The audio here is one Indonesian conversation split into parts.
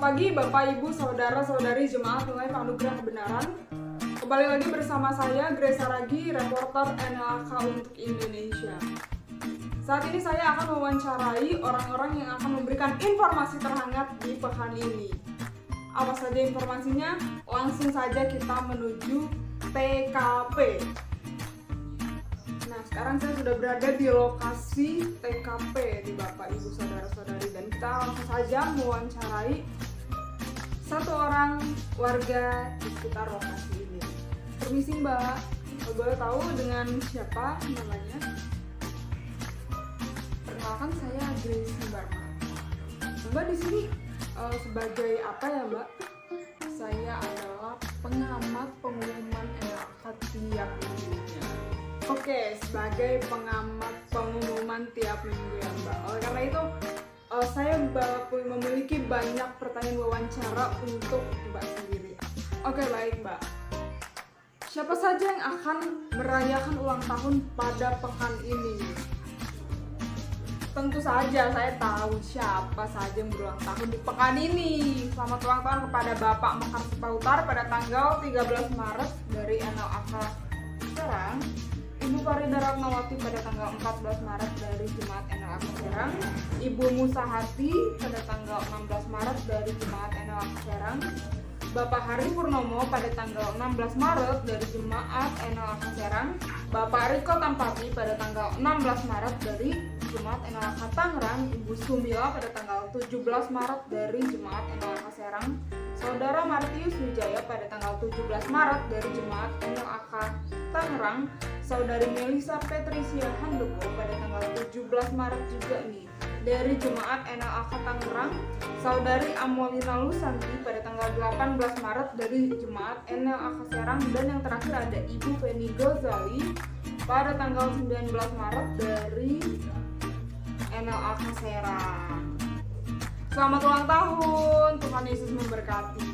pagi Bapak Ibu Saudara-saudari Jemaat Nilai Anugerah Kebenaran. Kembali lagi bersama saya Grace Saragi, reporter NLAK untuk Indonesia. Saat ini saya akan mewawancarai orang-orang yang akan memberikan informasi terhangat di pekan ini. Apa saja informasinya? Langsung saja kita menuju TKP. Nah, sekarang saya sudah berada di lokasi TKP di Bapak Ibu Saudara-saudari, dan kita langsung saja mewawancarai satu orang warga di sekitar lokasi ini. Permisi Mbak, boleh tahu dengan siapa namanya? Perkenalkan, saya Grace Barma. Mbak di sini sebagai apa ya Mbak? Saya adalah pengamat pengumuman NLAK tiap minggunya. Oke, sebagai pengamat pengumuman tiap minggu ya Mbak. Oleh karena itu, saya memiliki banyak pertanyaan wawancara untuk Mbak sendiri. Oke, baik Mbak. Siapa saja yang akan merayakan ulang tahun pada pekan ini? Tentu saja saya tahu siapa saja yang berulang tahun di pekan ini. Selamat ulang tahun kepada Bapak Mekar Sipautar pada tanggal 13 Maret dari NLAK Serang, Ibu Farida Ratnawati pada tanggal 14 Maret dari Jemaat NLAK Serang, Ibu Musahati pada tanggal 16 Maret dari Jemaat NLAK Serang, Bapak Hari Purnomo pada tanggal 16 Maret dari Jemaat NLAK Serang, Bapak Riko Tampati pada tanggal 16 Maret dari Jemaat NLAK Tangerang, Ibu Sumila pada tanggal 17 Maret dari Jemaat NLAK Serang, Saudara Martius Wijaya pada tanggal 17 Maret dari Jemaat NLAK Tangerang, Saudari Melisa Patricia Handoko pada tanggal 17 Maret juga nih dari Jemaat NLAK Tangerang, Saudari Amolina Lusanti pada tanggal 18 Maret dari Jemaat NLAK Serang, dan yang terakhir ada Ibu Feni Gozali pada tanggal 19 Maret dari NLAK Serang. Selamat ulang tahun, Tuhan Yesus memberkati.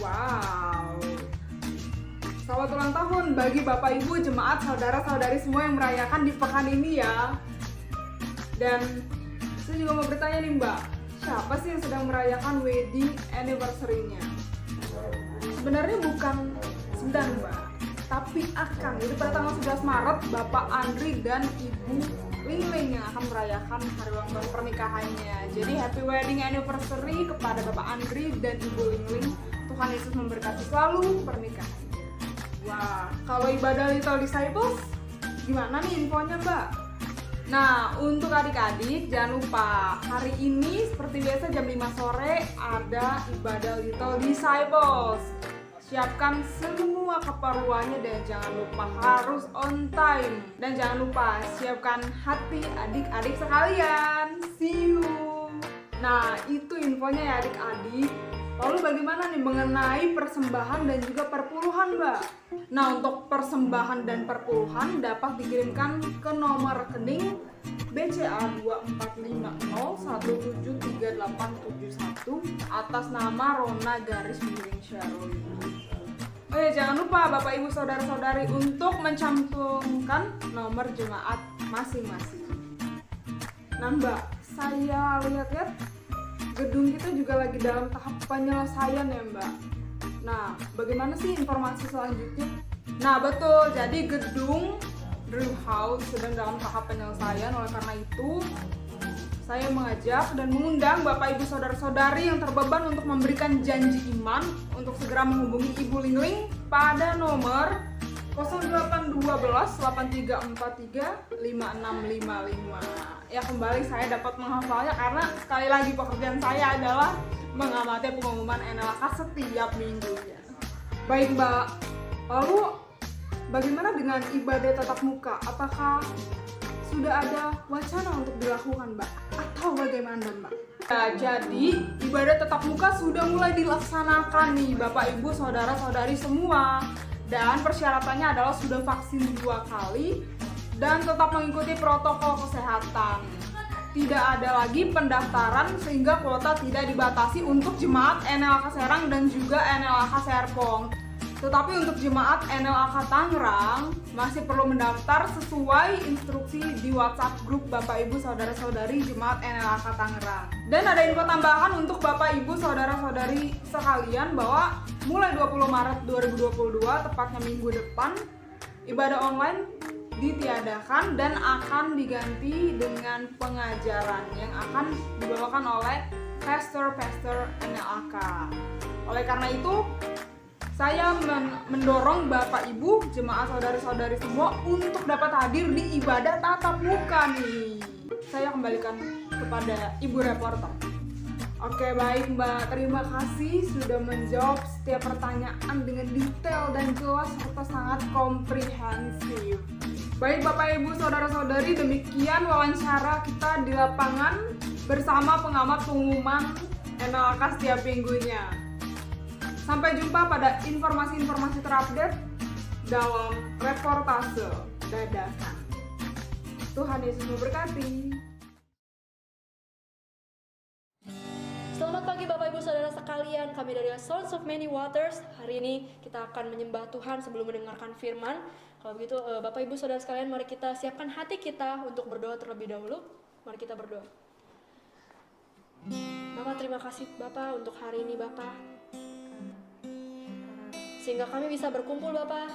Wow. Selamat ulang tahun bagi Bapak Ibu jemaat saudara-saudari semua yang merayakan di pekan ini ya. Dan saya juga mau bertanya nih Mbak, siapa sih yang sedang merayakan wedding anniversary-nya? Sebenarnya bukan sedang Mbak, tapi akan. Jadi pada tanggal 11 Maret Bapak Andri dan Ibu Lingling yang akan merayakan hari ulang tahun pernikahannya. Jadi happy wedding anniversary kepada Bapak Andri dan Ibu Lingling. Tuhan Yesus memberkati selalu pernikahannya. Wah, kalau ibadah Little Disciples gimana nih infonya Mbak? Nah, untuk adik-adik jangan lupa hari ini seperti biasa jam 5 sore ada ibadah Little Disciples. Siapkan semua keperluannya dan jangan lupa harus on time. Dan jangan lupa siapkan hati adik-adik sekalian. See you. Nah, itu infonya ya adik-adik. Lalu bagaimana nih mengenai persembahan dan juga perpuluhan Mbak? Nah, untuk persembahan dan perpuluhan dapat dikirimkan ke nomor rekening BCA 2450173871 atas nama Rona _Sharoli. Oh ya, jangan lupa Bapak Ibu Saudara-saudari untuk mencantumkan nomor jemaat masing-masing. Nah Mbak, saya lihat-lihat gedung kita juga lagi dalam tahap penyelesaian ya Mbak. Nah, bagaimana sih informasi selanjutnya? Nah betul, jadi gedung Dream House sedang dalam tahap penyelesaian. Oleh karena itu, saya mengajak dan mengundang Bapak Ibu Saudara-saudari yang terbeban untuk memberikan janji iman untuk segera menghubungi Ibu Lingling pada nomor 0812 8343 5655. Ya, kembali saya dapat menghafalnya karena sekali lagi pekerjaan saya adalah mengamati pengumuman NLAK setiap minggunya. Baik Mbak, lalu bagaimana dengan ibadah tatap muka? Apakah sudah ada wacana untuk dilakukan Mbak? Atau bagaimana Mbak? Nah, jadi ibadah tatap muka sudah mulai dilaksanakan nih Bapak Ibu Saudara-saudari semua. Dan persyaratannya adalah sudah vaksin 2 kali dan tetap mengikuti protokol kesehatan. Tidak ada lagi pendaftaran sehingga kuota tidak dibatasi untuk jemaat NLAK Serang dan juga NLAK Serpong. Tetapi untuk jemaat NLAK Tangerang masih perlu mendaftar sesuai instruksi di WhatsApp grup Bapak Ibu Saudara-saudari Jemaat NLAK Tangerang. Dan ada info tambahan untuk Bapak Ibu Saudara-saudari sekalian bahwa mulai 20 Maret 2022, tepatnya minggu depan, ibadah online ditiadakan dan akan diganti dengan pengajaran yang akan dibawakan oleh pastor-pastor NLAK. Oleh karena itu, saya mendorong Bapak Ibu, jemaat saudari-saudari semua untuk dapat hadir di ibadah tatap muka nih. Saya kembalikan kepada Ibu reporter. Oke, baik Mbak, terima kasih sudah menjawab setiap pertanyaan dengan detail dan jelas serta sangat komprehensif. Baik Bapak Ibu saudara-saudari, demikian wawancara kita di lapangan bersama pengamat pengumuman NLAK setiap minggunya. Sampai jumpa pada informasi-informasi terupdate dalam reportase dadakan. Tuhan Yesus memberkati. Selamat pagi Bapak Ibu Saudara sekalian, kami dari Sons of Many Waters. Hari ini kita akan menyembah Tuhan sebelum mendengarkan firman. Kalau begitu Bapak Ibu Saudara sekalian, mari kita siapkan hati kita untuk berdoa terlebih dahulu. Mari kita berdoa. Bapak, terima kasih Bapak untuk hari ini Bapak, sehingga kami bisa berkumpul Bapak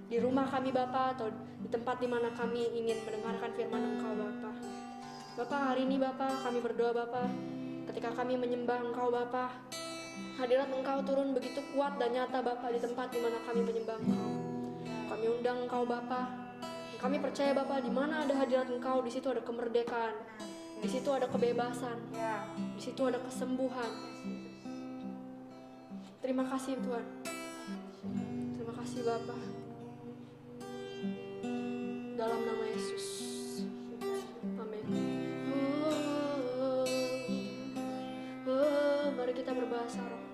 di rumah kami Bapak, atau di tempat di mana kami ingin mendengarkan firman Engkau Bapak. Bapak, hari ini Bapak kami berdoa Bapak, ketika kami menyembah Engkau Bapak, hadirat Engkau turun begitu kuat dan nyata Bapak di tempat di mana kami menyembah Engkau. Kami undang Engkau Bapak. Kami percaya Bapak, di mana ada hadirat Engkau, di situ ada kemerdekaan, di situ ada kebebasan, di situ ada kesembuhan. Terima kasih Tuhan. Terima kasih Bapak. Dalam nama Yesus. Amin. Mari kita berbahasa roh.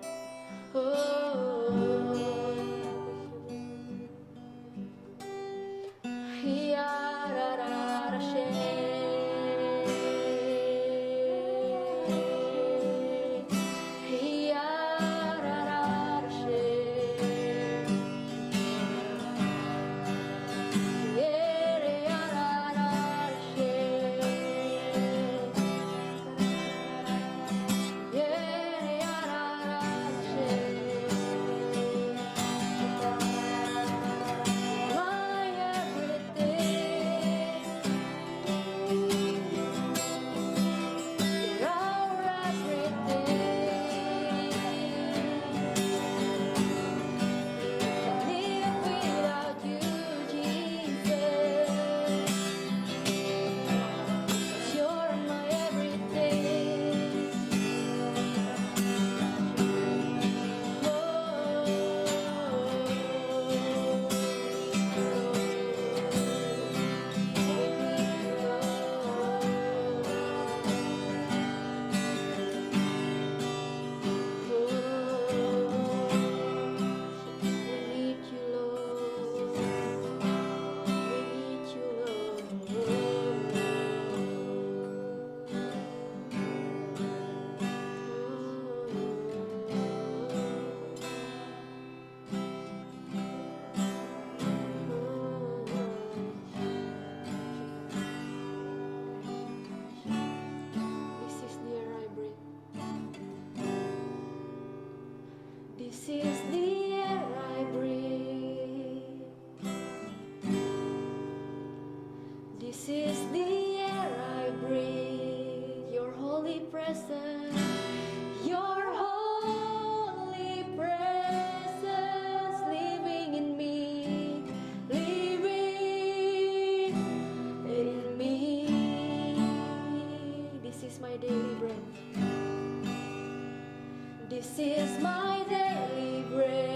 This is the air I breathe. This is the air I breathe. Your holy presence. Your holy presence living in me. Living in me. This is my daily bread. This is my daily bread.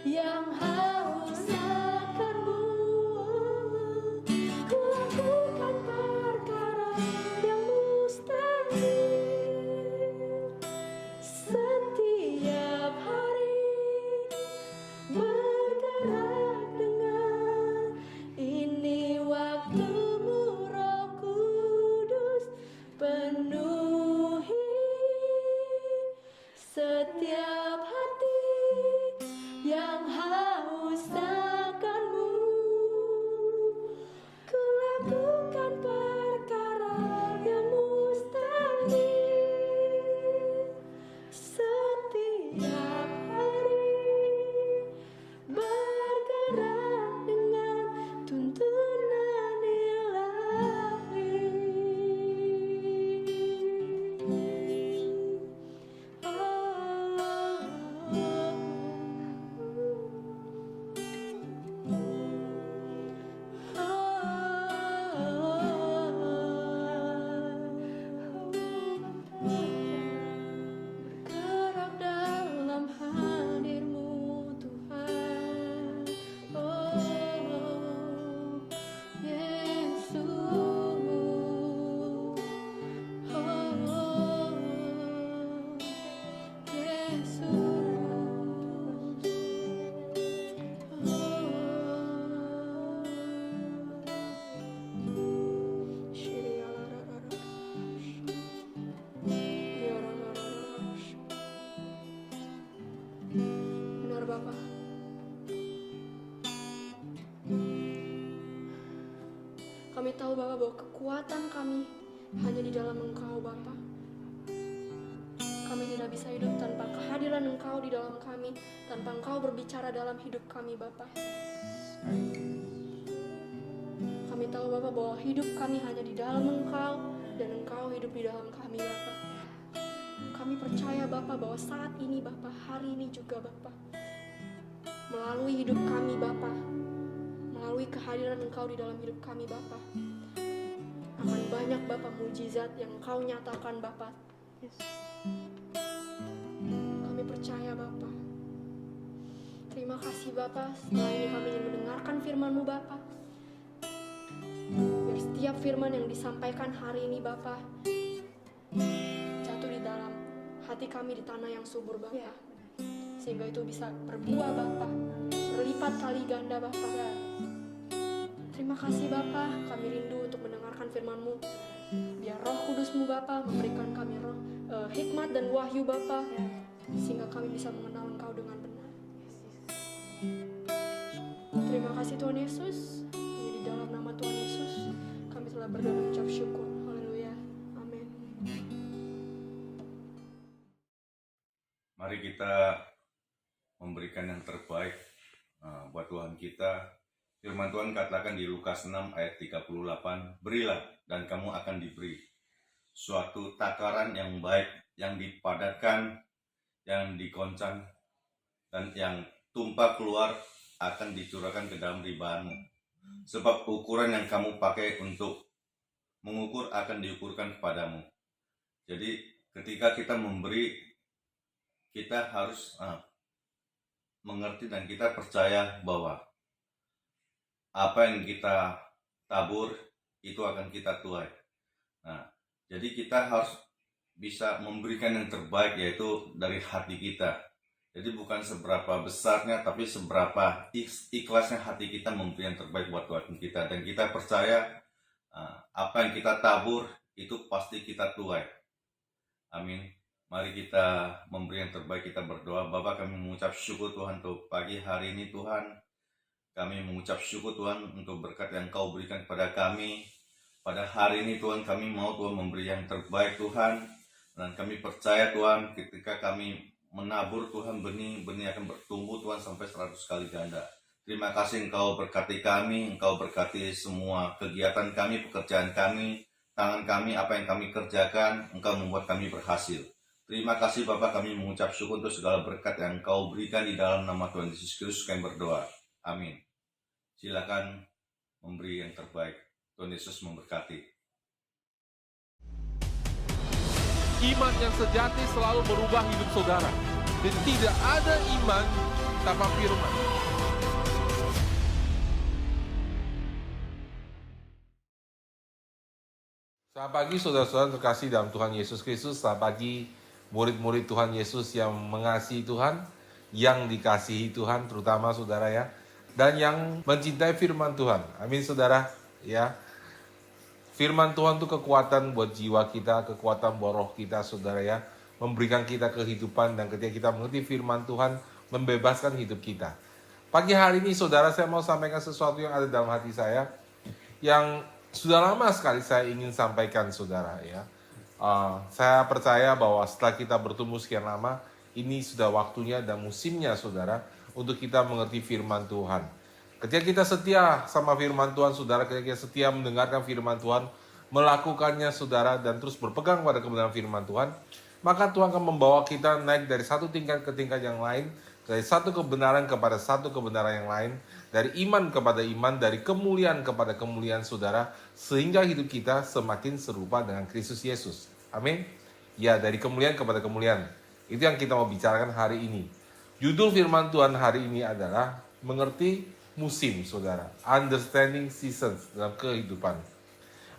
yang haus akanmu. Ku lakukan perkara yang mustahil setiap hari, bergerak dengan ini waktumu, Roh Kudus penuhi setiap hati yang haus akanmu. Ku lakukan perkara yang mustahil setiap hari, bergerak dengan tuntunan ilahi. Bergerak dalam hadir-Mu Tuhan, oh Yesus, oh Benar Bapak. Kami tahu Bapak bahwa kekuatan kami hanya di dalam Engkau Bapak. Kami tidak bisa hidup tanpa kehadiran Engkau di dalam kami, tanpa Engkau berbicara dalam hidup kami Bapak. Kami tahu Bapak bahwa hidup kami hanya di dalam Engkau dan Engkau hidup di dalam kami Bapak. Kami percaya Bapak bahwa saat ini Bapak, hari ini juga Bapak, melalui hidup kami Bapak, melalui kehadiran Engkau di dalam hidup kami Bapak, akan banyak Bapak mujizat yang Engkau nyatakan Bapak. Kami percaya Bapak. Terima kasih Bapak, setelah ini kami ingin mendengarkan firman-Mu Bapak. Biar setiap firman yang disampaikan hari ini Bapak jatuh di dalam hati kami di tanah yang subur Bapak, sehingga itu bisa berbuah Bapak, berlipat kali ganda Bapak. Terima kasih Bapak, kami rindu untuk mendengarkan firman-Mu. Biar Roh Kudus-Mu Bapak memberikan kami hikmat dan wahyu Bapak, sehingga kami bisa mengenal Engkau dengan benar. Terima kasih Tuhan Yesus. Hanya di dalam nama Tuhan Yesus kami telah berdoa dan ucap syukur. Haleluya. Amin. Mari kita memberikan yang terbaik buat Tuhan kita. Firman Tuhan katakan di Lukas 6 ayat 38, berilah dan kamu akan diberi. Suatu takaran yang baik, yang dipadatkan, yang dikoncang, dan yang tumpah keluar akan dicurahkan ke dalam ribaanmu. Sebab ukuran yang kamu pakai untuk mengukur akan diukurkan kepadamu. Jadi ketika kita memberi, kita harus mengerti dan kita percaya bahwa apa yang kita tabur itu akan kita tuai. Nah, jadi kita harus bisa memberikan yang terbaik, yaitu dari hati kita. Jadi bukan seberapa besarnya, tapi seberapa ikhlasnya hati kita memberi yang terbaik buat Tuhan kita. Dan kita percaya apa yang kita tabur itu pasti kita tuai. Amin. Mari kita memberi yang terbaik, kita berdoa. Bapa, kami mengucap syukur Tuhan untuk pagi hari ini Tuhan. Kami mengucap syukur Tuhan untuk berkat yang Kau berikan kepada kami. Pada hari ini Tuhan, kami mau Tuhan memberi yang terbaik Tuhan. Dan kami percaya Tuhan, ketika kami menabur Tuhan, benih akan bertumbuh Tuhan sampai 100 kali ganda. Terima kasih Engkau berkati kami, Engkau berkati semua kegiatan kami, pekerjaan kami, tangan kami, apa yang kami kerjakan, Engkau membuat kami berhasil. Terima kasih Bapak, kami mengucap syukur untuk segala berkat yang Engkau berikan di dalam nama Tuhan Yesus Kristus. Kami berdoa. Amin. Silakan memberi yang terbaik. Tuhan Yesus memberkati. Iman yang sejati selalu merubah hidup saudara. Dan tidak ada iman kita apa firman. Selamat pagi saudara-saudara terkasih dalam Tuhan Yesus Kristus. Selamat pagi murid-murid Tuhan Yesus yang mengasihi Tuhan, yang dikasihi Tuhan, terutama saudara ya, dan yang mencintai firman Tuhan. Amin saudara ya. Firman Tuhan itu kekuatan buat jiwa kita, kekuatan buat roh kita saudara ya, memberikan kita kehidupan, dan ketika kita mengerti firman Tuhan, membebaskan hidup kita. Pagi hari ini saudara, saya mau sampaikan sesuatu yang ada dalam hati saya, yang sudah lama sekali saya ingin sampaikan saudara ya. Saya percaya bahwa setelah kita bertumbuh sekian lama, ini sudah waktunya dan musimnya saudara, untuk kita mengerti firman Tuhan. Ketika kita setia sama firman Tuhan, saudara, ketika kita setia mendengarkan firman Tuhan, melakukannya, saudara, dan terus berpegang pada kebenaran firman Tuhan, maka Tuhan akan membawa kita naik dari satu tingkat ke tingkat yang lain, dari satu kebenaran kepada satu kebenaran yang lain, dari iman kepada iman, dari kemuliaan kepada kemuliaan, saudara, sehingga hidup kita semakin serupa dengan Kristus Yesus. Amin. Ya, dari kemuliaan kepada kemuliaan. Itu yang kita mau bicarakan hari ini. Judul firman Tuhan hari ini adalah mengerti musim, saudara. Understanding seasons dalam kehidupan.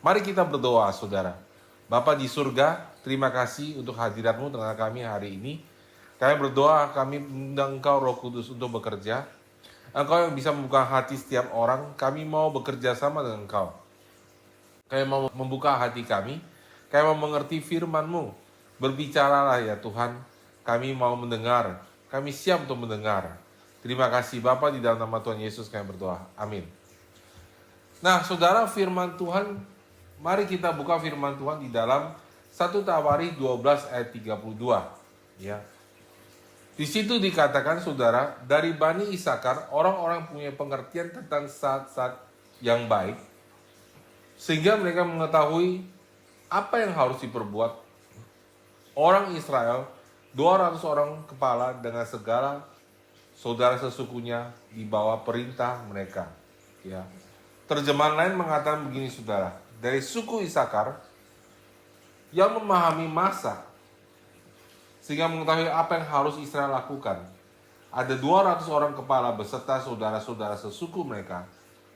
Mari kita berdoa, saudara. Bapa di surga, terima kasih untuk hadiratmu tengah kami hari ini. Kami berdoa, kami mengundang Engkau Roh Kudus untuk bekerja. Engkau yang bisa membuka hati setiap orang. Kami mau bekerja sama dengan Engkau. Kami mau membuka hati kami. Kami mau mengerti firman-Mu. Berbicaralah ya Tuhan. Kami mau mendengar. Kami siap untuk mendengar. Terima kasih Bapa, di dalam nama Tuhan Yesus kami berdoa. Amin. Nah, saudara, firman Tuhan, mari kita buka firman Tuhan di dalam 1 Tawarikh 12 ayat 32. Ya. Di situ dikatakan, saudara, dari Bani Isakar, orang-orang punya pengertian tentang saat-saat yang baik, sehingga mereka mengetahui apa yang harus diperbuat. Orang Israel, 200 orang kepala dengan segala saudara sesukunya di bawah perintah mereka. Ya. Terjemahan lain mengatakan begini saudara, dari suku Isakar yang memahami masa sehingga mengetahui apa yang harus Israel lakukan. Ada 200 orang kepala beserta saudara-saudara sesuku mereka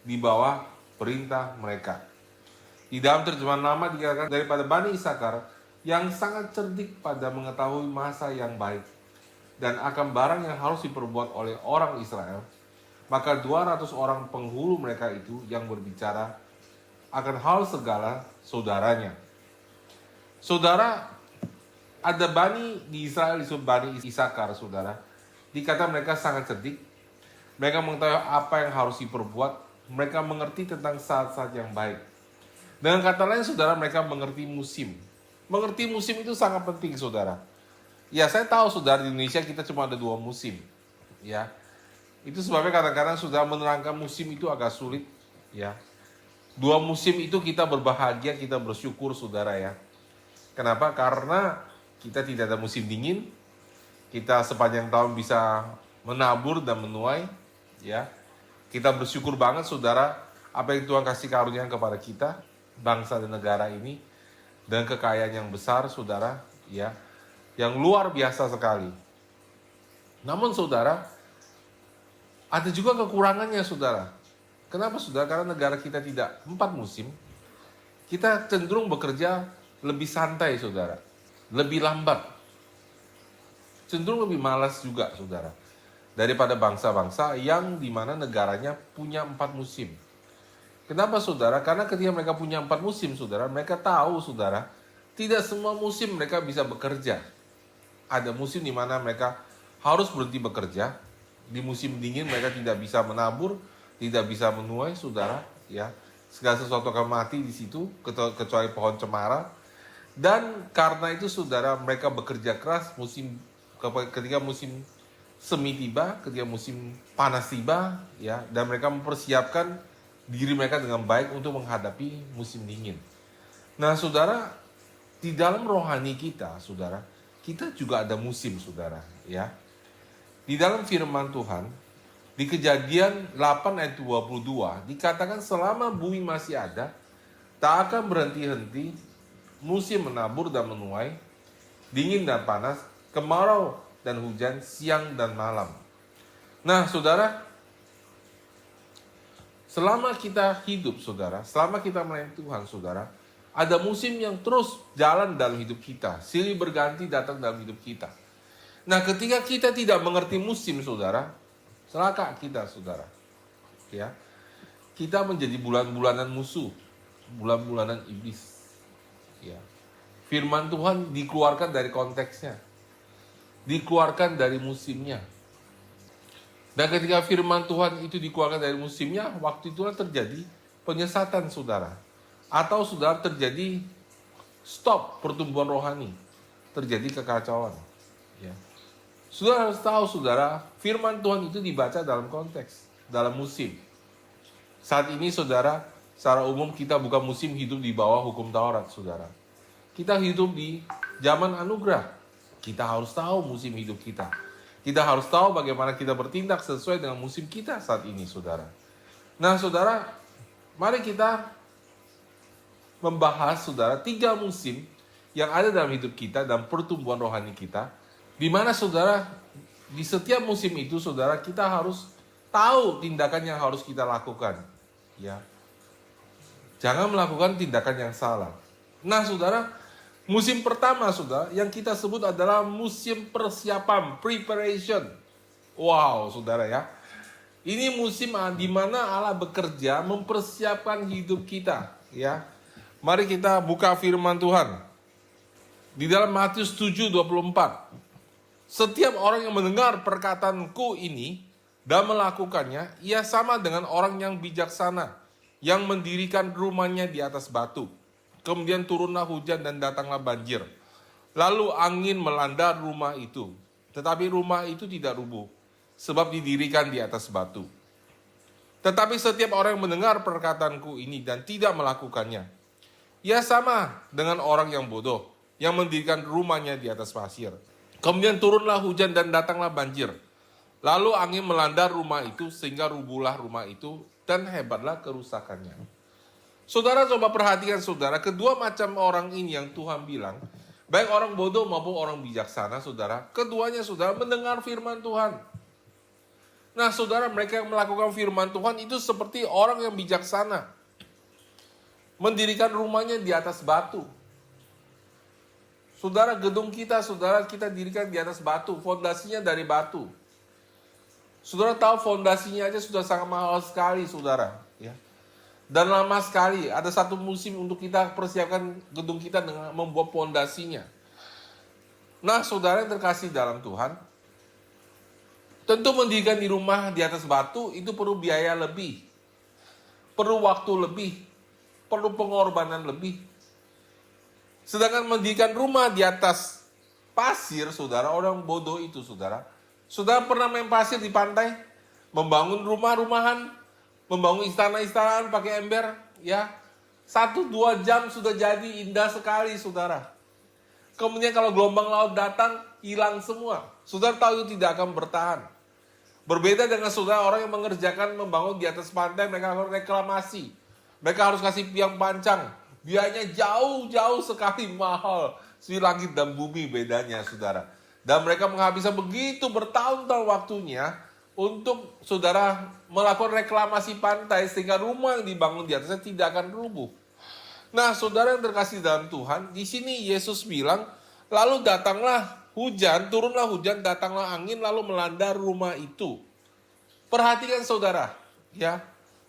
di bawah perintah mereka. Di dalam terjemahan lama dikatakan daripada Bani Isakar yang sangat cerdik pada mengetahui masa yang baik dan akan barang yang harus diperbuat oleh orang Israel, maka 200 orang penghulu mereka itu yang berbicara akan hal segala saudaranya. Saudara, ada Bani di Israel disebut Bani Isakar, saudara. Dikata mereka sangat cerdik, mereka mengetahui apa yang harus diperbuat, mereka mengerti tentang saat-saat yang baik. Dengan kata lain, saudara, mereka mengerti musim. Mengerti musim itu sangat penting, saudara. Ya, saya tahu saudara, di Indonesia kita cuma ada 2 musim. Ya. Itu sebabnya kadang-kadang saudara menerangkan musim itu agak sulit, ya. 2 musim itu kita berbahagia, kita bersyukur saudara ya. Kenapa? Karena kita tidak ada musim dingin. Kita sepanjang tahun bisa menabur dan menuai, ya. Kita bersyukur banget saudara apa yang Tuhan kasih karunia kepada kita, bangsa dan negara ini, dan kekayaan yang besar saudara, ya. Yang luar biasa sekali. Namun saudara, ada juga kekurangannya saudara. Kenapa saudara? Karena negara kita tidak 4 musim. Kita cenderung bekerja lebih santai saudara. Lebih lambat. Cenderung lebih malas juga saudara. Daripada bangsa-bangsa yang dimana negaranya punya 4 musim. Kenapa saudara? Karena ketika mereka punya 4 musim saudara, mereka tahu saudara, tidak semua musim mereka bisa bekerja. Ada musim di mana mereka harus berhenti bekerja. Di musim dingin mereka tidak bisa menabur, tidak bisa menuai, saudara. Ya, segala sesuatu akan mati di situ, kecuali pohon cemara. Dan karena itu, saudara, mereka bekerja keras ketika musim semi tiba, ketika musim panas tiba, ya, dan mereka mempersiapkan diri mereka dengan baik untuk menghadapi musim dingin. Nah, saudara, di dalam rohani kita, saudara, kita juga ada musim, saudara, ya. Di dalam firman Tuhan, di Kejadian 8 ayat 22, dikatakan selama bumi masih ada, tak akan berhenti-henti musim menabur dan menuai, dingin dan panas, kemarau dan hujan, siang dan malam. Nah, saudara, selama kita hidup, saudara, selama kita melayani Tuhan, saudara, ada musim yang terus jalan dalam hidup kita, silih berganti datang dalam hidup kita. Nah, ketika kita tidak mengerti musim, saudara, celaka kita, saudara. Ya, kita menjadi bulan-bulanan musuh, bulan-bulanan iblis. Ya, firman Tuhan dikeluarkan dari konteksnya, dikeluarkan dari musimnya. Dan ketika firman Tuhan itu dikeluarkan dari musimnya, waktu itulah terjadi penyesatan, saudara. Atau saudara terjadi stop pertumbuhan rohani, terjadi kekacauan. Ya. Saudara harus tahu, saudara, firman Tuhan itu dibaca dalam konteks, dalam musim. Saat ini, saudara, secara umum kita bukan musim hidup di bawah hukum Taurat, saudara. Kita hidup di zaman anugerah. Kita harus tahu musim hidup kita. Kita harus tahu bagaimana kita bertindak sesuai dengan musim kita saat ini, saudara. Nah, saudara, mari kita membahas, saudara, 3 musim yang ada dalam hidup kita dan pertumbuhan rohani kita. Di mana, saudara, di setiap musim itu, saudara, kita harus tahu tindakan yang harus kita lakukan. Ya, jangan melakukan tindakan yang salah. Nah, saudara, musim pertama, saudara, yang kita sebut adalah musim persiapan, preparation. Wow, saudara ya. Ini musim di mana Allah bekerja mempersiapkan hidup kita. Ya, mari kita buka firman Tuhan. Di dalam Matius 7:24. Setiap orang yang mendengar perkataanku ini dan melakukannya, ia sama dengan orang yang bijaksana, yang mendirikan rumahnya di atas batu. Kemudian turunlah hujan dan datanglah banjir. Lalu angin melanda rumah itu. Tetapi rumah itu tidak rubuh, sebab didirikan di atas batu. Tetapi setiap orang yang mendengar perkataanku ini dan tidak melakukannya, ia sama dengan orang yang bodoh, yang mendirikan rumahnya di atas pasir. Kemudian turunlah hujan dan datanglah banjir. Lalu angin melanda rumah itu sehingga rubuhlah rumah itu dan hebatlah kerusakannya. Saudara coba perhatikan, saudara, kedua macam orang ini yang Tuhan bilang, baik orang bodoh maupun orang bijaksana, saudara, keduanya, saudara, mendengar firman Tuhan. Nah, saudara, mereka yang melakukan firman Tuhan itu seperti orang yang bijaksana, mendirikan rumahnya di atas batu. Saudara, gedung kita, saudara, kita dirikan di atas batu, fondasinya dari batu. Saudara tahu fondasinya aja sudah sangat mahal sekali, saudara, ya. Dan lama sekali, ada satu musim untuk kita persiapkan gedung kita dengan membuat fondasinya. Nah, saudara yang terkasih dalam Tuhan, tentu mendirikan di rumah di atas batu itu perlu biaya lebih, perlu waktu lebih, perlu pengorbanan lebih. Sedangkan mendirikan rumah di atas pasir, saudara, orang bodoh itu, saudara. Saudara pernah main pasir di pantai? Membangun rumah-rumahan, membangun istana-istanaan pakai ember, ya. 1-2 jam sudah jadi, indah sekali, saudara. Kemudian kalau gelombang laut datang, hilang semua. Saudara tahu itu tidak akan bertahan. Berbeda dengan saudara orang yang mengerjakan membangun di atas pantai, mereka harus reklamasi. Mereka harus kasih piang pancang. Biayanya jauh-jauh sekali, mahal. Si langit dan bumi bedanya, saudara. Dan mereka menghabiskan begitu bertahun-tahun waktunya untuk, saudara, melakukan reklamasi pantai sehingga rumah yang dibangun di atasnya tidak akan rubuh. Nah, saudara yang terkasih dalam Tuhan, di sini Yesus bilang, lalu datanglah hujan, turunlah hujan, datanglah angin, lalu melanda rumah itu. Perhatikan, saudara, ya,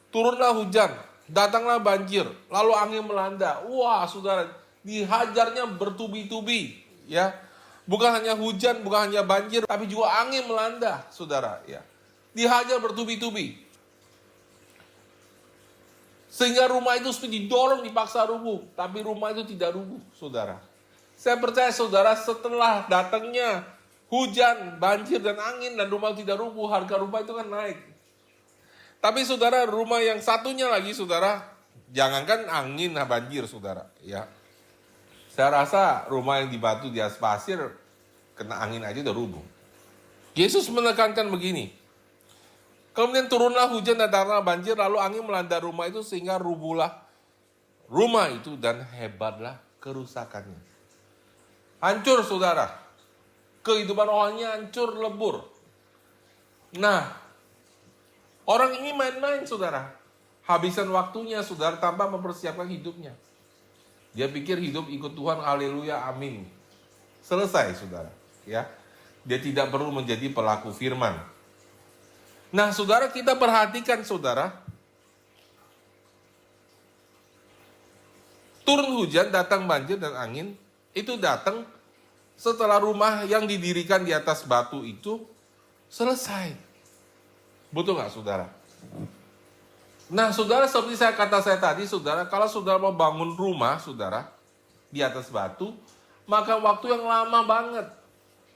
turunlah hujan, datanglah banjir, lalu angin melanda. Wah, saudara, dihajarnya bertubi-tubi, ya. Bukan hanya hujan, bukan hanya banjir, tapi juga angin melanda, saudara, ya. Dihajar bertubi-tubi. Sehingga rumah itu didorong, dipaksa rubuh, tapi rumah itu tidak rubuh, saudara. Saya percaya, saudara, setelah datangnya hujan, banjir, dan angin, dan rumah tidak rubuh, harga rumah itu kan naik. Tapi, saudara, rumah yang satunya lagi, saudara, jangankan angin, banjir, saudara, ya. Saya rasa rumah yang dibatu di atas pasir, kena angin aja udah rubuh. Yesus menekankan begini. Kemudian turunlah hujan dan datanglah banjir, lalu angin melanda rumah itu sehingga rubuhlah rumah itu dan hebatlah kerusakannya. Hancur, saudara. Kehidupan rohaninya hancur lebur. Nah, orang ini main-main, saudara. Habisan waktunya, saudara, tanpa mempersiapkan hidupnya. Dia pikir hidup ikut Tuhan, haleluya, amin. Selesai, saudara. Ya, dia tidak perlu menjadi pelaku firman. Nah, saudara, kita perhatikan, saudara. Turun hujan, datang banjir dan angin. Itu datang setelah rumah yang didirikan di atas batu itu selesai. Betul nggak, saudara? Nah, saudara, seperti saya tadi, saudara, kalau saudara mau bangun rumah, saudara, di atas batu, maka waktu yang lama banget.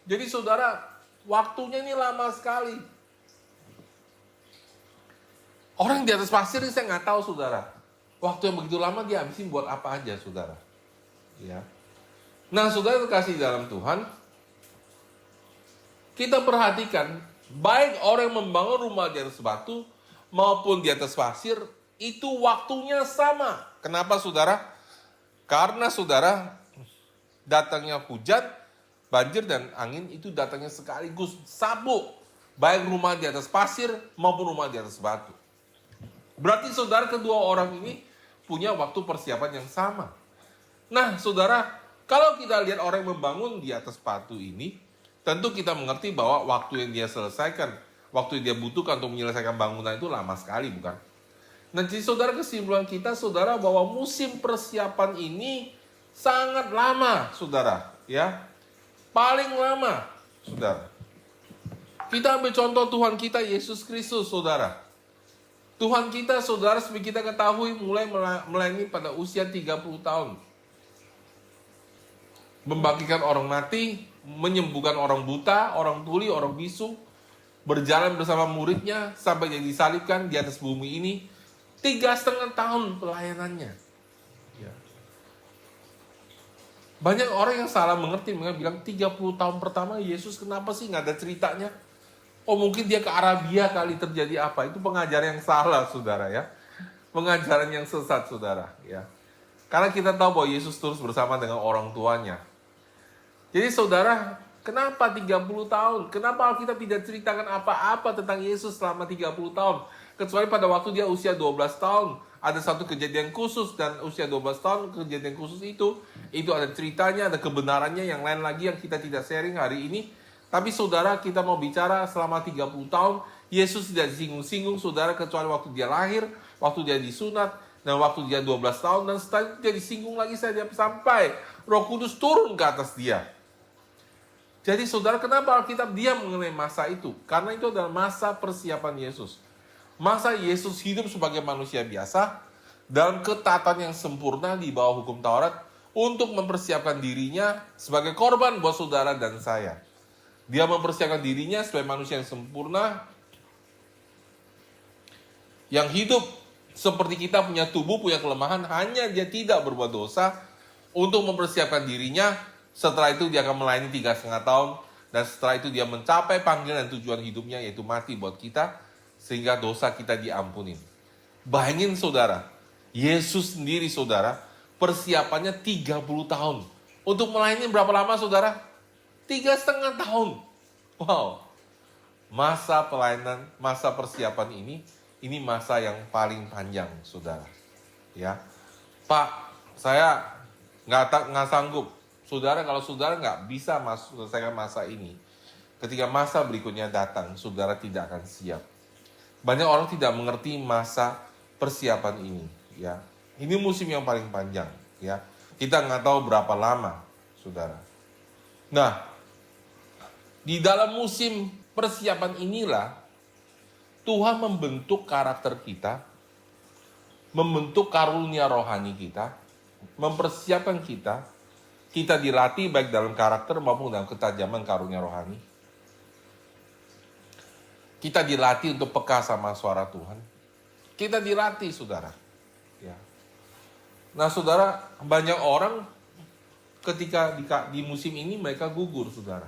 Jadi, saudara, waktunya ini lama sekali. Orang di atas pasir ini saya nggak tahu, saudara. Waktu yang begitu lama dia habisin buat apa aja, saudara. Ya. Nah, saudara terkasih dalam Tuhan, kita perhatikan, baik orang yang membangun rumah di atas batu, maupun di atas pasir, itu waktunya sama. Kenapa, saudara? Karena, saudara, datangnya hujan, banjir, dan angin itu datangnya sekaligus sabuk. Baik rumah di atas pasir maupun rumah di atas batu. Berarti, saudara, kedua orang ini punya waktu persiapan yang sama. Nah, saudara, kalau kita lihat orang yang membangun di atas batu ini, tentu kita mengerti bahwa waktu yang dia selesaikan, waktu yang dia butuhkan untuk menyelesaikan bangunan itu lama sekali, bukan? Nah, jadi saudara, kesimpulan kita, saudara, bahwa musim persiapan ini sangat lama, saudara. Ya, paling lama, saudara. Kita ambil contoh Tuhan kita, Yesus Kristus, saudara. Tuhan kita, saudara, seperti kita ketahui, mulai melayani pada usia 30 tahun. Membagikan orang mati, menyembuhkan orang buta, orang tuli, orang bisu, berjalan bersama muridnya sampai dia disalibkan di atas bumi ini. 3,5 tahun pelayanannya. Ya. Banyak orang yang salah mengerti, mereka bilang 30 tahun pertama Yesus kenapa sih nggak ada ceritanya? Oh, mungkin dia ke Arabia kali, terjadi apa? Itu pengajaran yang salah, saudara, ya. Pengajaran yang sesat, saudara, ya. Karena kita tahu bahwa Yesus terus bersama dengan orang tuanya. Jadi, saudara, kenapa 30 tahun? Kenapa Alkitab tidak ceritakan apa-apa tentang Yesus selama 30 tahun? Kecuali pada waktu dia usia 12 tahun. Ada satu kejadian khusus, dan usia 12 tahun kejadian khusus itu ada ceritanya, ada kebenarannya, yang lain lagi yang kita tidak sharing hari ini. Tapi, saudara, kita mau bicara selama 30 tahun, Yesus tidak disinggung-singgung, saudara, kecuali waktu dia lahir, waktu dia disunat, dan waktu dia 12 tahun, dan setelah itu dia disinggung lagi saja sampai Roh Kudus turun ke atas dia. Jadi, saudara, kenapa Alkitab diam mengenai masa itu? Karena itu adalah masa persiapan Yesus. Masa Yesus hidup sebagai manusia biasa dalam ketatan yang sempurna di bawah hukum Taurat untuk mempersiapkan dirinya sebagai korban buat saudara dan saya. Dia mempersiapkan dirinya sebagai manusia yang sempurna, yang hidup seperti kita, punya tubuh, punya kelemahan, hanya dia tidak berbuat dosa untuk mempersiapkan dirinya. Setelah itu dia akan melayani 3,5 tahun, dan setelah itu dia mencapai panggilan dan tujuan hidupnya, yaitu mati buat kita, sehingga dosa kita diampuni. Bayangin, saudara, Yesus sendiri, saudara, persiapannya 30 tahun. Untuk melayani berapa lama, saudara? 3,5 tahun. Wow. Masa pelayanan, masa persiapan ini masa yang paling panjang, saudara. Ya, Pak, saya nggak sanggup. Saudara, kalau saudara nggak bisa selesaikan masa ini, ketika masa berikutnya datang, saudara tidak akan siap. Banyak orang tidak mengerti masa persiapan ini. Ya, ini musim yang paling panjang. Ya, kita nggak tahu berapa lama, saudara. Nah, di dalam musim persiapan inilah Tuhan membentuk karakter kita, membentuk karunia rohani kita, mempersiapkan kita. Kita dilatih baik dalam karakter maupun dalam ketajaman karunia rohani. Kita dilatih untuk peka sama suara Tuhan. Kita dilatih, saudara. Ya. Nah, saudara, banyak orang ketika di musim ini mereka gugur, saudara.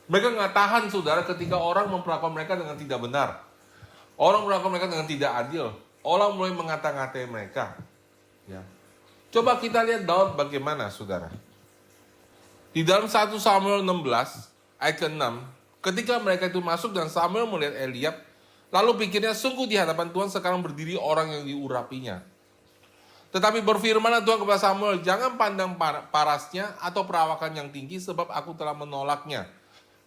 Mereka nggak tahan, saudara, ketika orang memperlakukan mereka dengan tidak benar. Orang memperlakukan mereka dengan tidak adil. Orang mulai mengata-ngatai mereka. Ya. Coba kita lihat Daud bagaimana, saudara. Di dalam 1 Samuel 16 ayat ke-6, Ketika mereka itu masuk dan Samuel melihat Eliab, lalu pikirnya sungguh di hadapan Tuhan sekarang berdiri orang yang diurapinya. Tetapi berfirmanlah Tuhan kepada Samuel, jangan pandang parasnya atau perawakan yang tinggi, sebab aku telah menolaknya.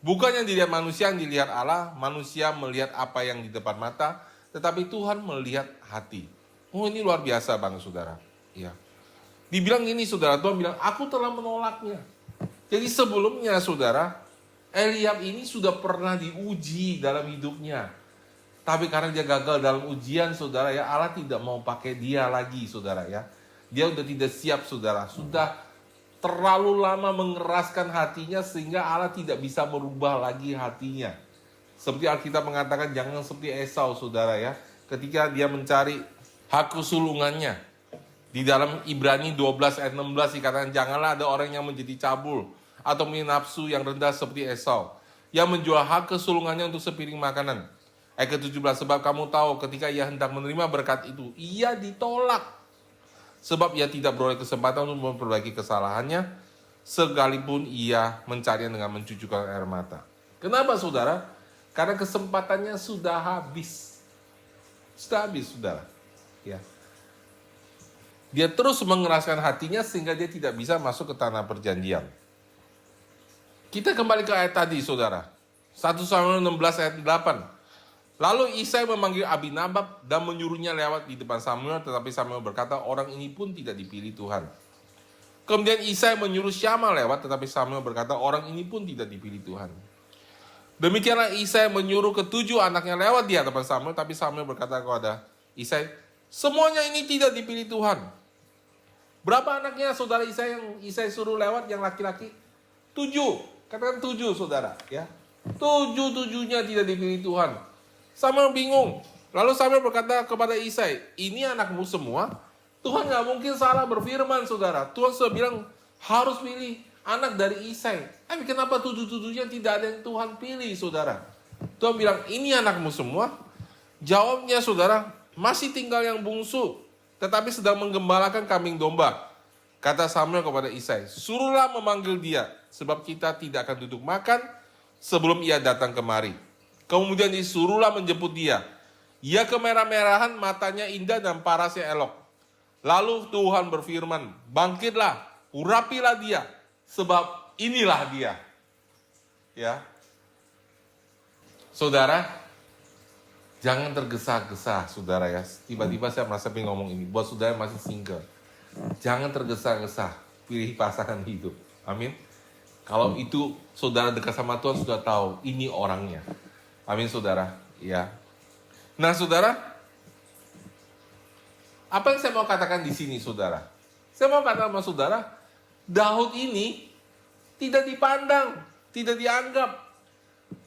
Bukan yang dilihat manusia, yang dilihat Allah. Manusia melihat apa yang di depan mata, tetapi Tuhan melihat hati. Oh, ini luar biasa bang saudara. Ya. Dibilang gini saudara, Tuhan bilang aku telah menolaknya. Jadi sebelumnya saudara, Eliab ini sudah pernah diuji dalam hidupnya. Tapi karena dia gagal dalam ujian saudara ya, Allah tidak mau pakai dia lagi saudara ya. Dia udah tidak siap saudara. Sudah terlalu lama mengeraskan hatinya sehingga Allah tidak bisa merubah lagi hatinya. Seperti Alkitab mengatakan jangan seperti Esau saudara ya. Ketika dia mencari hak kesulungannya. Di dalam Ibrani 12 ayat 16 dikatakan janganlah ada orang yang menjadi cabul atau memiliki nafsu yang rendah seperti Esau, yang menjual hak kesulungannya untuk sepiring makanan. Ayat ke-17, sebab kamu tahu ketika ia hendak menerima berkat itu, ia ditolak. Sebab ia tidak beroleh kesempatan untuk memperbaiki kesalahannya, sekalipun ia mencarinya dengan mencucurkan air mata. Kenapa saudara? Karena kesempatannya sudah habis. Sudah habis saudara. Ya. Dia terus mengeraskan hatinya sehingga dia tidak bisa masuk ke tanah perjanjian. Kita kembali ke ayat tadi, saudara. 1 Samuel 16 ayat 8. Lalu Isai memanggil Abinadab dan menyuruhnya lewat di depan Samuel, tetapi Samuel berkata, orang ini pun tidak dipilih Tuhan. Kemudian Isai menyuruh Syama lewat, tetapi Samuel berkata, orang ini pun tidak dipilih Tuhan. Demikianlah Isai menyuruh ketujuh anaknya lewat di hadapan Samuel, tapi Samuel berkata kepada Isai, semuanya ini tidak dipilih Tuhan. Berapa anaknya saudara Isai yang Isai suruh lewat yang laki-laki? 7. Katakan 7 saudara ya. 7-7-nya tidak dipilih Tuhan. Samuel bingung. Lalu Samuel berkata kepada Isai, ini anakmu semua. Tuhan gak mungkin salah berfirman saudara. Tuhan sudah bilang harus pilih anak dari Isai. Tapi kenapa 7-7-nya tidak ada yang Tuhan pilih saudara? Tuhan bilang ini anakmu semua. Jawabnya saudara, masih tinggal yang bungsu, tetapi sedang menggembalakan kambing domba. Kata Samuel kepada Isai, suruhlah memanggil dia, sebab kita tidak akan duduk makan sebelum ia datang kemari. Kemudian disuruhlah menjemput dia. Ia kemerah-merahan, matanya indah dan parasnya elok. Lalu Tuhan berfirman, bangkitlah, urapilah dia, sebab inilah dia. Ya, saudara, jangan tergesa-gesa, saudara ya. Tiba-tiba saya merasa pengen ngomong ini, buat saudara yang masih single. Jangan tergesa-gesa pilih pasangan hidup. Amin. Kalau itu saudara dekat sama Tuhan sudah tahu ini orangnya. Amin saudara. Ya. Nah saudara, apa yang saya mau katakan di sini saudara? Saya mau katakan sama saudara, Daud ini tidak dipandang, tidak dianggap.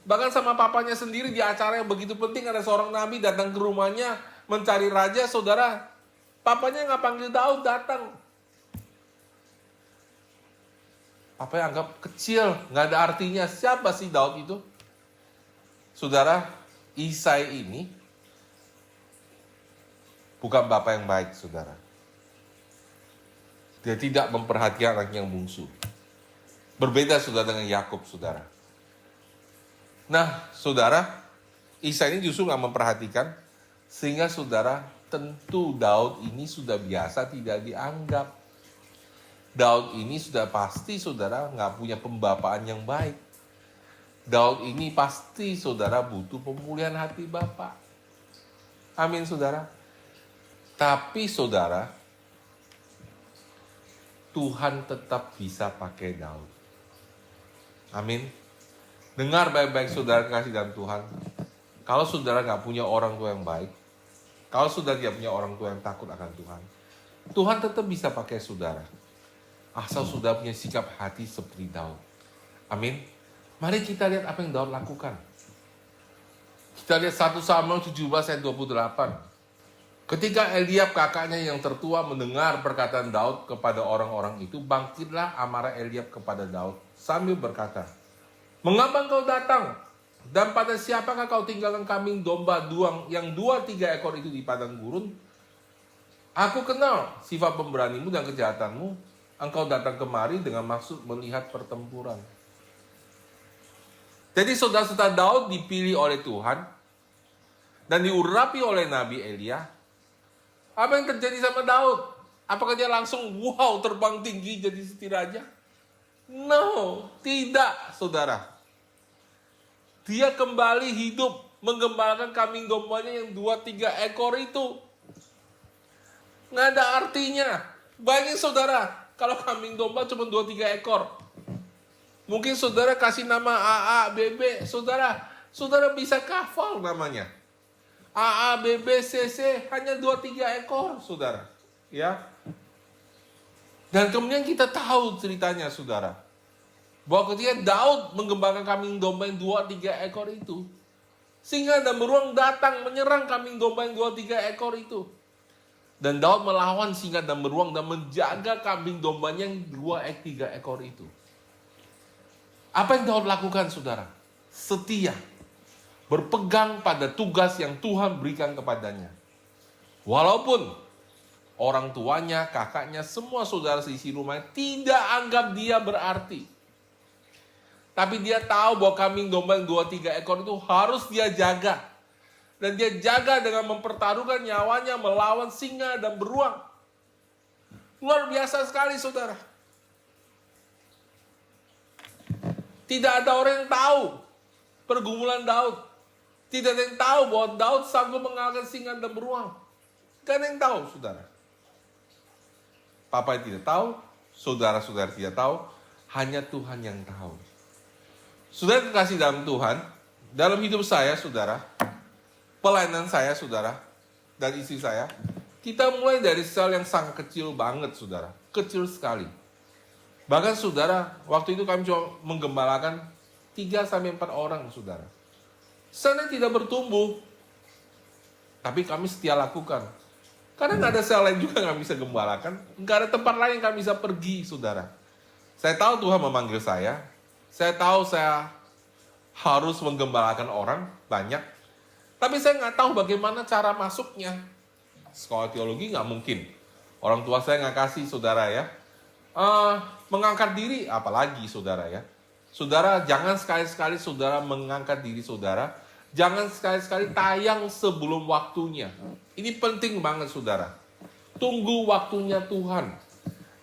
Bahkan sama papanya sendiri di acara yang begitu penting ada seorang nabi datang ke rumahnya mencari raja saudara. Papanya nggak panggil Daud datang. Papanya anggap kecil, nggak ada artinya. Siapa sih Daud itu? Saudara, Isai ini bukan bapak yang baik, saudara. Dia tidak memperhatikan anak yang bungsu. Berbeda saudara dengan Yakub, saudara. Nah, saudara, Isai ini justru nggak memperhatikan, sehingga saudara tentu Daud ini sudah biasa tidak dianggap. Daud ini sudah pasti saudara nggak punya pembapaan yang baik. Daud ini pasti saudara butuh pemulihan hati Bapa. Amin saudara. Tapi saudara, Tuhan tetap bisa pakai Daud. Amin. Dengar baik-baik saudara kasih dalam Tuhan. Kalau saudara nggak punya orang tua yang baik, kalau saudara tidak punya orang tua yang takut akan Tuhan, Tuhan tetap bisa pakai saudara. Asal saudara punya sikap hati seperti Daud. Amin. Mari kita lihat apa yang Daud lakukan. Kita lihat 1 Samuel 17 ayat 28. Ketika Eliab kakaknya yang tertua mendengar perkataan Daud kepada orang-orang itu, bangkitlah amarah Eliab kepada Daud sambil berkata, mengapa engkau datang? Dan pada siapakah kau tinggalkan kambing domba duang yang 2-3 ekor itu di padang gurun? Aku kenal sifat pemberanimu dan kejahatanmu. Engkau datang kemari dengan maksud melihat pertempuran. Jadi saudara-saudara, Daud dipilih oleh Tuhan dan diurapi oleh Nabi Elia. Apa yang terjadi sama Daud? Apakah dia langsung wow terbang tinggi jadi istri raja? No, tidak saudara. Dia kembali hidup menggembalakan kambing dombanya yang 2-3 ekor itu. Nggak ada artinya. Bayangin saudara, kalau kambing domba cuma 2-3 ekor. Mungkin saudara kasih nama AA, BB, saudara bisa hafal namanya. AA, BB, CC hanya 2-3 ekor, saudara. Ya. Dan kemudian kita tahu ceritanya, saudara. Bahwa ketika Daud menggembalakan kambing domba yang 2-3 ekor itu, singa dan beruang datang menyerang kambing domba yang 2-3 ekor itu. Dan Daud melawan singa dan beruang dan menjaga kambing dombanya yang 2-3 ekor itu. Apa yang Daud lakukan, saudara? Setia. Berpegang pada tugas yang Tuhan berikan kepadanya. Walaupun orang tuanya, kakaknya, semua saudara seisi rumahnya tidak anggap dia berarti. Tapi dia tahu bahwa kambing domba yang 2-3 ekor itu harus dia jaga. Dan dia jaga dengan mempertaruhkan nyawanya melawan singa dan beruang. Luar biasa sekali, saudara. Tidak ada orang yang tahu pergumulan Daud. Tidak ada yang tahu bahwa Daud sanggup mengalahkan singa dan beruang. Tidak ada yang tahu, saudara. Papa tidak tahu, saudara-saudara tidak tahu, hanya Tuhan yang tahu. Saudara kekasih dalam Tuhan, dalam hidup saya, saudara, pelayanan saya, saudara, dan istri saya, kita mulai dari sel yang sangat kecil banget, saudara. Kecil sekali. Bahkan, saudara, waktu itu kami cuma menggembalakan 3-4 orang, saudara. Selnya tidak bertumbuh, tapi kami setia lakukan. Karena nggak ada sel lain juga yang kami bisa gembalakan, nggak ada tempat lain yang kami bisa pergi, saudara. Saya tahu Tuhan memanggil saya tahu saya harus menggembalakan orang banyak, tapi saya nggak tahu bagaimana cara masuknya. Sekolah teologi nggak mungkin. Orang tua saya nggak kasih, saudara ya. Mengangkat diri, apalagi saudara ya. Saudara, jangan sekali-sekali saudara mengangkat diri saudara. Jangan sekali-sekali tayang sebelum waktunya. Ini penting banget, saudara. Tunggu waktunya Tuhan.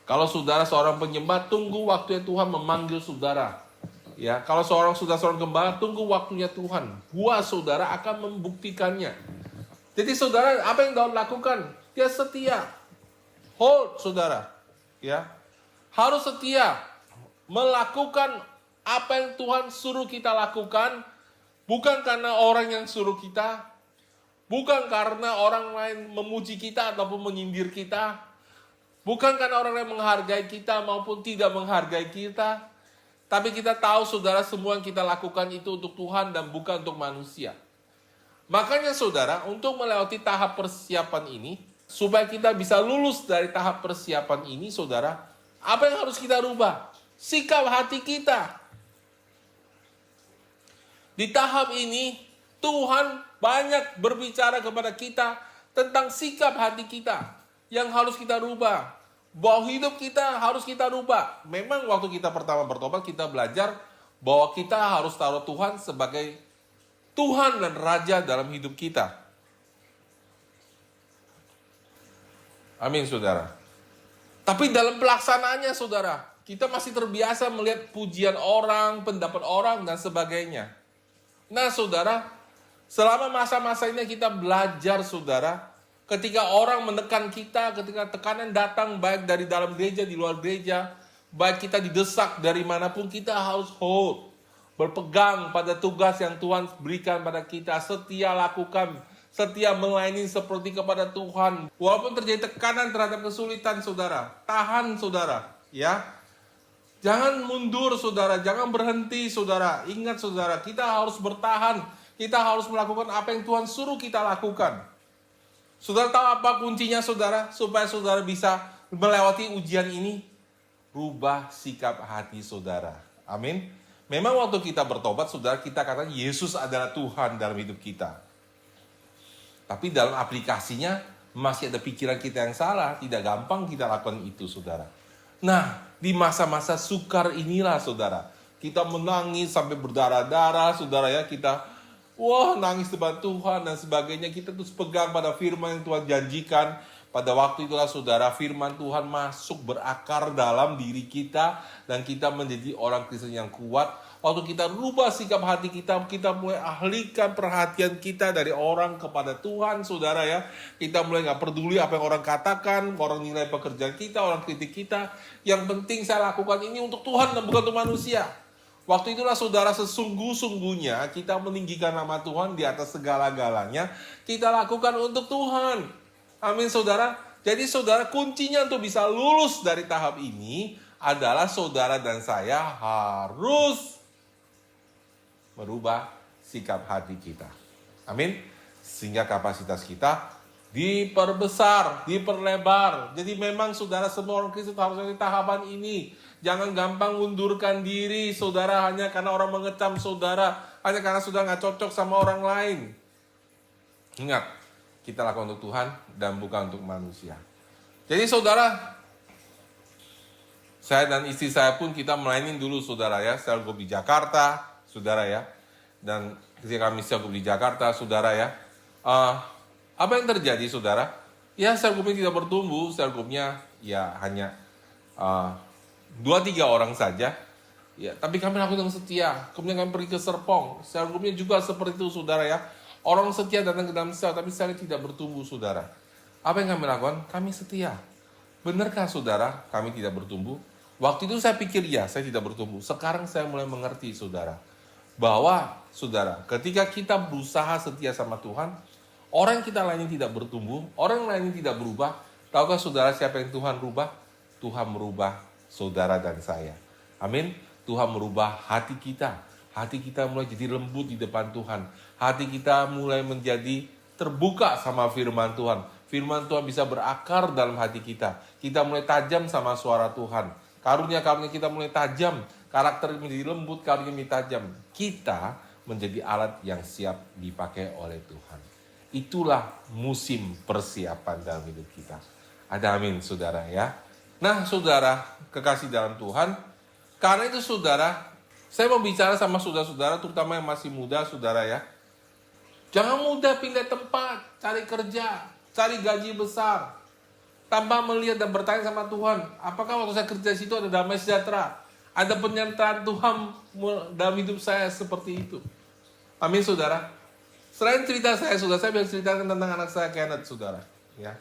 Kalau saudara seorang penyembah, tunggu waktunya Tuhan memanggil saudara. Ya, kalau seorang gembala, tunggu waktunya Tuhan. Buah saudara akan membuktikannya. Jadi saudara, apa yang Daud lakukan? Dia setia. Hold, saudara. Ya, harus setia melakukan apa yang Tuhan suruh kita lakukan. Bukan karena orang yang suruh kita, bukan karena orang lain memuji kita ataupun menyindir kita, bukan karena orang lain menghargai kita maupun tidak menghargai kita, tapi kita tahu, saudara, semua yang kita lakukan itu untuk Tuhan dan bukan untuk manusia. Makanya, saudara, untuk melewati tahap persiapan ini, supaya kita bisa lulus dari tahap persiapan ini, saudara, apa yang harus kita rubah? Sikap hati kita. Di tahap ini, Tuhan banyak berbicara kepada kita tentang sikap hati kita yang harus kita rubah. Bahwa hidup kita harus kita rubah. Memang waktu kita pertama bertobat, kita belajar bahwa kita harus taruh Tuhan sebagai Tuhan dan Raja dalam hidup kita. Amin, saudara. Tapi dalam pelaksanaannya, saudara, kita masih terbiasa melihat pujian orang, pendapat orang, dan sebagainya. Nah, saudara, selama masa-masa ini kita belajar, saudara, ketika orang menekan kita, ketika tekanan datang baik dari dalam gereja, di luar gereja, baik kita didesak dari manapun, kita harus hold, berpegang pada tugas yang Tuhan berikan pada kita, setia lakukan, setia melayani seperti kepada Tuhan. Walaupun terjadi tekanan terhadap kesulitan, saudara, tahan, saudara, ya. Jangan mundur, saudara. Jangan berhenti, saudara. Ingat, saudara, kita harus bertahan. Kita harus melakukan apa yang Tuhan suruh kita lakukan. Saudara tahu apa kuncinya, saudara? Supaya saudara bisa melewati ujian ini. Rubah sikap hati saudara. Amin. Memang waktu kita bertobat, saudara, kita katakan Yesus adalah Tuhan dalam hidup kita. Tapi dalam aplikasinya, masih ada pikiran kita yang salah. Tidak gampang kita lakukan itu, saudara. Nah, di masa-masa sukar inilah, saudara, Kita menangis sampai berdarah-darah, saudara ya. Kita nangis depan Tuhan dan sebagainya. Kita terus pegang pada firman yang Tuhan janjikan. Pada waktu itulah saudara, firman Tuhan masuk berakar dalam diri kita. Dan kita menjadi orang Kristen yang kuat. Waktu kita rubah sikap hati kita mulai alihkan perhatian kita dari orang kepada Tuhan, saudara ya. Kita mulai gak peduli apa yang orang katakan, orang nilai pekerjaan kita, orang kritik kita. Yang penting saya lakukan ini untuk Tuhan dan bukan untuk manusia. Waktu itulah saudara, sesungguh-sungguhnya kita meninggikan nama Tuhan di atas segala-galanya. Kita lakukan untuk Tuhan. Amin saudara. Jadi saudara, kuncinya untuk bisa lulus dari tahap ini adalah saudara dan saya harus merubah sikap hati kita. Amin. Sehingga kapasitas kita diperbesar, diperlebar. Jadi memang saudara, semua orang Kristen harus dari tahapan ini. Jangan gampang mundurkan diri saudara hanya karena orang mengecam saudara, hanya karena sudah gak cocok sama orang lain. Ingat, kita lakukan untuk Tuhan dan bukan untuk manusia. Jadi saudara, saya dan istri saya pun kita melayani dulu saudara ya, sel group di Jakarta, saudara ya. Dan ketika kami sel group di Jakarta, saudara ya. Apa yang terjadi saudara? Ya, sel groupnya tidak bertumbuh, sel groupnya ya hanya 2-3 orang saja. Ya, tapi kami lakukan dengan setia. Kemudian kami pergi ke Serpong, sel groupnya juga seperti itu saudara ya. Orang setia datang ke dalam sel, tapi sel tidak bertumbuh saudara. Apa yang kami lakukan? Kami setia. Benarkah saudara kami tidak bertumbuh? Waktu itu saya pikir ya, saya tidak bertumbuh. Sekarang saya mulai mengerti saudara, bahwa saudara, ketika kita berusaha setia sama Tuhan, orang yang kita layani tidak bertumbuh, orang yang layani tidak berubah. Tahukah saudara siapa yang Tuhan rubah? Tuhan merubah saudara dan saya. Amin. Tuhan merubah hati kita. Hati kita mulai jadi lembut di depan Tuhan. Hati kita mulai menjadi terbuka sama firman Tuhan. Firman Tuhan bisa berakar dalam hati kita. Kita mulai tajam sama suara Tuhan. Karunia-karunia kita mulai tajam. Karakter menjadi lembut, karunia menjadi tajam. Kita menjadi alat yang siap dipakai oleh Tuhan. Itulah musim persiapan dalam hidup kita. Ada amin saudara ya. Nah saudara, kekasih dalam Tuhan. Karena itu saudara, saya mau bicara sama saudara-saudara, terutama yang masih muda saudara ya. Jangan mudah pindah tempat, cari kerja, cari gaji besar, tanpa melihat dan bertanya sama Tuhan, apakah waktu saya kerja di situ ada damai sejahtera, ada penyertaan Tuhan dalam hidup saya seperti itu. Amin saudara. Selain cerita saya saudara, saya bisa ceritakan tentang anak saya Kenneth saudara. Ya,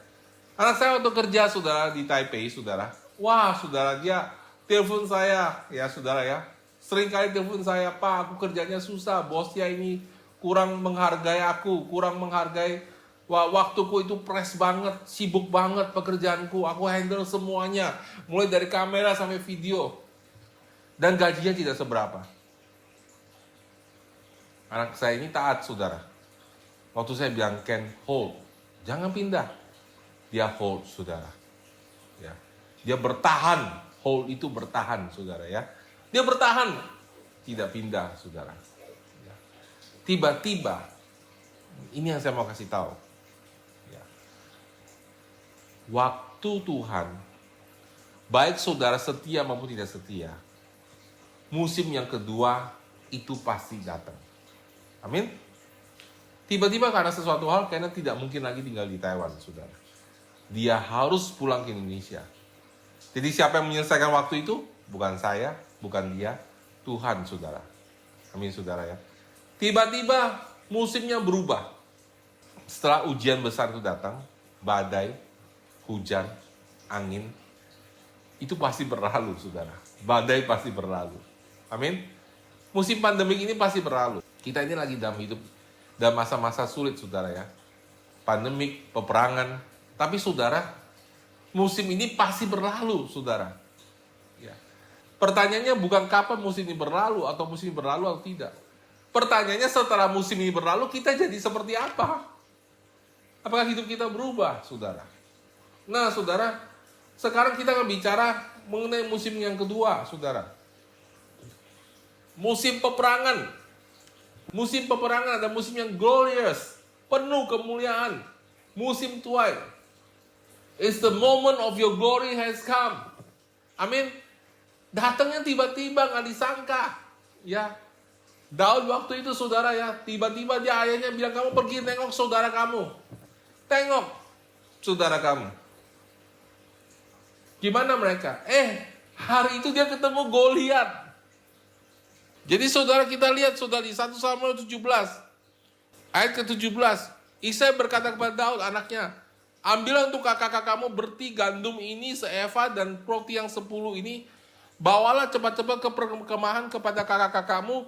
anak saya waktu kerja saudara di Taipei saudara. Wah saudara, dia telepon saya ya saudara ya. Sering kali telepon saya, Pak aku kerjanya susah, bosnya ini kurang menghargai aku, kurang menghargai waktuku itu press banget, sibuk banget pekerjaanku, aku handle semuanya, mulai dari kamera sampai video, dan gajinya tidak seberapa. Anak saya ini taat saudara. Waktu saya bilang, Ken hold, jangan pindah, dia hold saudara. Ya, dia bertahan, hold itu bertahan saudara ya. Dia bertahan, tidak pindah saudara. Ya. Tiba-tiba, ini yang saya mau kasih tahu. Waktu Tuhan, baik saudara setia maupun tidak setia, musim yang kedua itu pasti datang. Amin. Tiba-tiba karena sesuatu hal, karena tidak mungkin lagi tinggal di Taiwan, saudara. Dia harus pulang ke Indonesia. Jadi siapa yang menyelesaikan waktu itu? Bukan saya, bukan dia, Tuhan, saudara. Amin, saudara ya. Tiba-tiba musimnya berubah. Setelah ujian besar itu datang, badai, hujan, angin, itu pasti berlalu saudara. Badai pasti berlalu. Amin. Musim pandemik ini pasti berlalu. Kita ini lagi dalam hidup, dalam masa-masa sulit saudara ya. Pandemik, peperangan. Tapi saudara, musim ini pasti berlalu saudara. Ya. Pertanyaannya bukan kapan musim ini berlalu, atau musim ini berlalu atau tidak. Pertanyaannya setelah musim ini berlalu, kita jadi seperti apa? Apakah hidup kita berubah saudara? Nah saudara, sekarang kita akan bicara mengenai musim yang kedua saudara. Musim peperangan. Musim peperangan ada musim yang glorious, penuh kemuliaan. Musim tuai. It's the moment of your glory has come. Amin. Datangnya tiba-tiba, gak disangka. Ya, Daud waktu itu saudara ya, tiba-tiba dia ayahnya bilang, kamu pergi tengok saudara kamu. Tengok saudara kamu. Gimana mereka? Hari itu dia ketemu Goliat. Jadi saudara kita lihat saudara di 1 Samuel 17 ayat ke-17, Isai berkata kepada Daud anaknya, ambillah untuk kakak-kakakmu berti gandum ini seeva dan roti yang 10 ini, bawalah cepat-cepat ke perkemahan kepada kakak-kakakmu,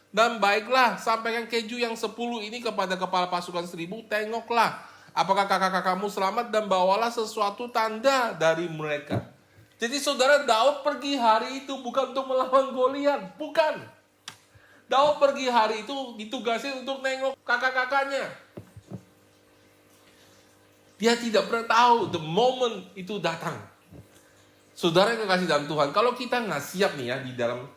dan baiklah sampaikan keju yang 10 ini kepada kepala pasukan 1000, tengoklah apakah kakak-kakakmu selamat, dan bawalah sesuatu tanda dari mereka. Jadi saudara, Daud pergi hari itu bukan untuk melawan Goliat, bukan. Daud pergi hari itu ditugasin untuk nengok kakak-kakaknya. Dia tidak pernah tahu the moment itu datang. Saudara yang kekasih dalam Tuhan, kalau kita nggak siap nih ya di dalam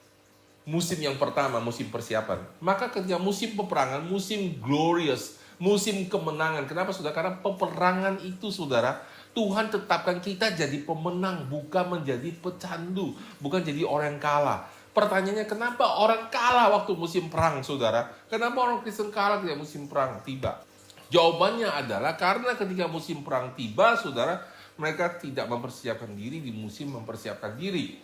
musim yang pertama, musim persiapan, maka ketika musim peperangan, musim glorious, musim kemenangan. Kenapa saudara? Karena peperangan itu saudara, Tuhan tetapkan kita jadi pemenang, bukan menjadi pecandu, bukan jadi orang yang kalah. Pertanyaannya, kenapa orang kalah waktu musim perang, saudara? Kenapa orang Kristen kalah ketika musim perang tiba? Jawabannya adalah karena ketika musim perang tiba, saudara, mereka tidak mempersiapkan diri di musim mempersiapkan diri.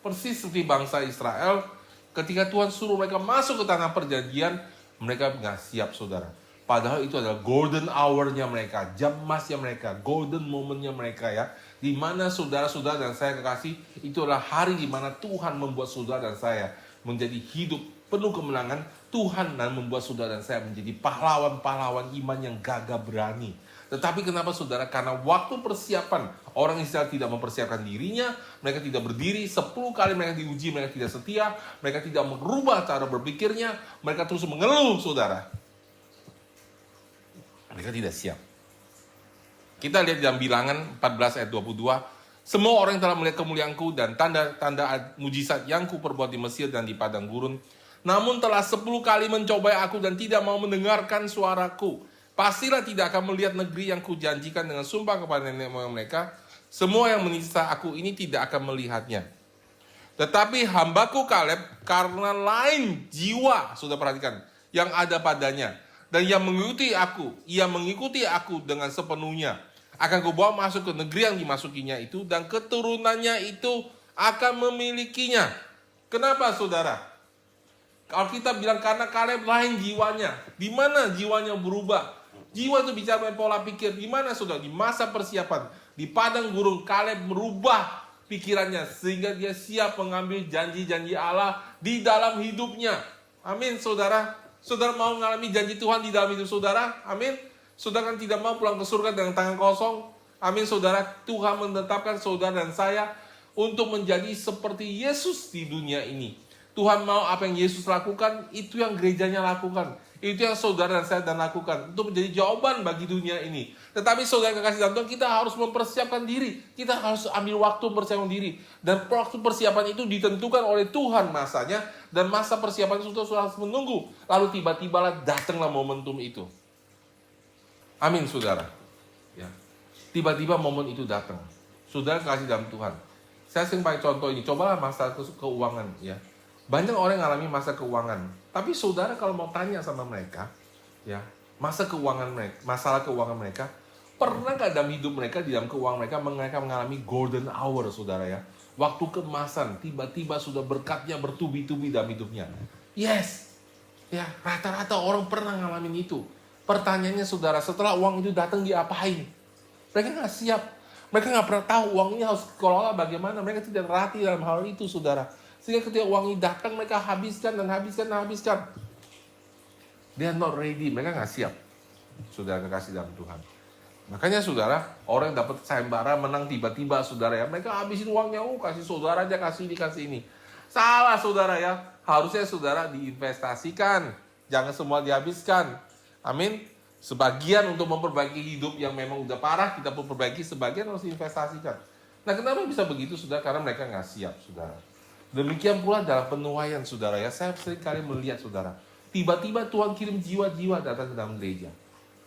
Persis seperti bangsa Israel, ketika Tuhan suruh mereka masuk ke tanah perjanjian, mereka nggak siap, saudara. Padahal itu adalah golden hour-nya mereka, jam emasnya mereka, golden moment-nya mereka ya. Di mana saudara-saudara dan saya kekasih, itu adalah hari di mana Tuhan membuat saudara dan saya menjadi hidup penuh kemenangan. Tuhan dan membuat saudara dan saya menjadi pahlawan-pahlawan iman yang gagah berani. Tetapi kenapa saudara? Karena waktu persiapan, orang Israel tidak mempersiapkan dirinya, mereka tidak berdiri, 10 kali mereka diuji, mereka tidak setia, mereka tidak merubah cara berpikirnya, mereka terus mengeluh, saudara. Mereka tidak siap. Kita lihat dalam Bilangan 14 ayat 22. Semua orang yang telah melihat kemuliaanku dan tanda-tanda mujizat yang kuperbuat di Mesir dan di padang gurun, namun telah 10 kali mencobai aku dan tidak mau mendengarkan suaraku, pastilah tidak akan melihat negeri yang kujanjikan dengan sumpah kepada nenek moyang mereka. Semua yang menista aku ini tidak akan melihatnya. Tetapi hambaku Kaleb, karena lain jiwa, sudah perhatikan, yang ada padanya, dan ia mengikuti aku dengan sepenuhnya, akan kubawa masuk ke negeri yang dimasukinya itu, dan keturunannya itu akan memilikinya. Kenapa saudara? Kalau kita bilang karena Kaleb lain jiwanya, di mana jiwanya berubah? Jiwa itu bicara pola pikir. Di mana saudara? Di masa persiapan, di padang gurun, Kaleb merubah pikirannya sehingga dia siap mengambil janji-janji Allah di dalam hidupnya. Amin saudara. Saudara mau mengalami janji Tuhan di dalam hidup saudara? Amin. Saudara kan tidak mau pulang ke surga dengan tangan kosong? Amin saudara. Tuhan menetapkan saudara dan saya untuk menjadi seperti Yesus di dunia ini. Tuhan mau apa yang Yesus lakukan, itu yang gerejanya lakukan. Itu yang saudara dan saya lakukan. Untuk menjadi jawaban bagi dunia ini. Tetapi saudara yang kekasih dalam Tuhan, kita harus mempersiapkan diri. Kita harus ambil waktu mempersiapkan diri. Dan waktu persiapan itu ditentukan oleh Tuhan masanya. Dan masa persiapan itu sudah harus menunggu. Lalu tiba-tibalah datanglah momentum itu. Amin saudara. Ya. Tiba-tiba momen itu datang. Saudara kasih dalam Tuhan. Saya sering pakai contoh ini. Cobalah masa keuangan ya. Banyak orang yang alami masa keuangan. Tapi saudara kalau mau tanya sama mereka, ya, masalah keuangan mereka, pernah nggak dalam hidup mereka, di dalam keuangan mereka mengalami golden hour, saudara ya? Waktu keemasan, tiba-tiba sudah berkatnya bertubi-tubi dalam hidupnya. Yes, ya, rata-rata orang pernah ngalamin itu. Pertanyaannya saudara, setelah uang itu datang diapain? Mereka nggak siap. Mereka nggak pernah tahu uang ini harus dikelola bagaimana. Mereka tidak terlatih dalam hal itu, saudara. Sehingga ketika uang ini datang, mereka habiskan. They are not ready, mereka nggak siap. Saudara kekasih dalam Tuhan. Makanya saudara, orang yang dapat sayembara menang tiba-tiba, saudara ya, mereka habisin uangnya, kasih saudara aja, kasih ini. Salah saudara ya, harusnya saudara diinvestasikan, jangan semua dihabiskan. Amin. Sebagian untuk memperbaiki hidup yang memang udah parah, kita pun perbaiki, sebagian harus diinvestasikan. Nah kenapa bisa begitu saudara? Karena mereka nggak siap saudara. Demikian pula dalam penuaian saudara ya, saya sering kali melihat saudara, tiba-tiba Tuhan kirim jiwa-jiwa datang ke dalam gereja.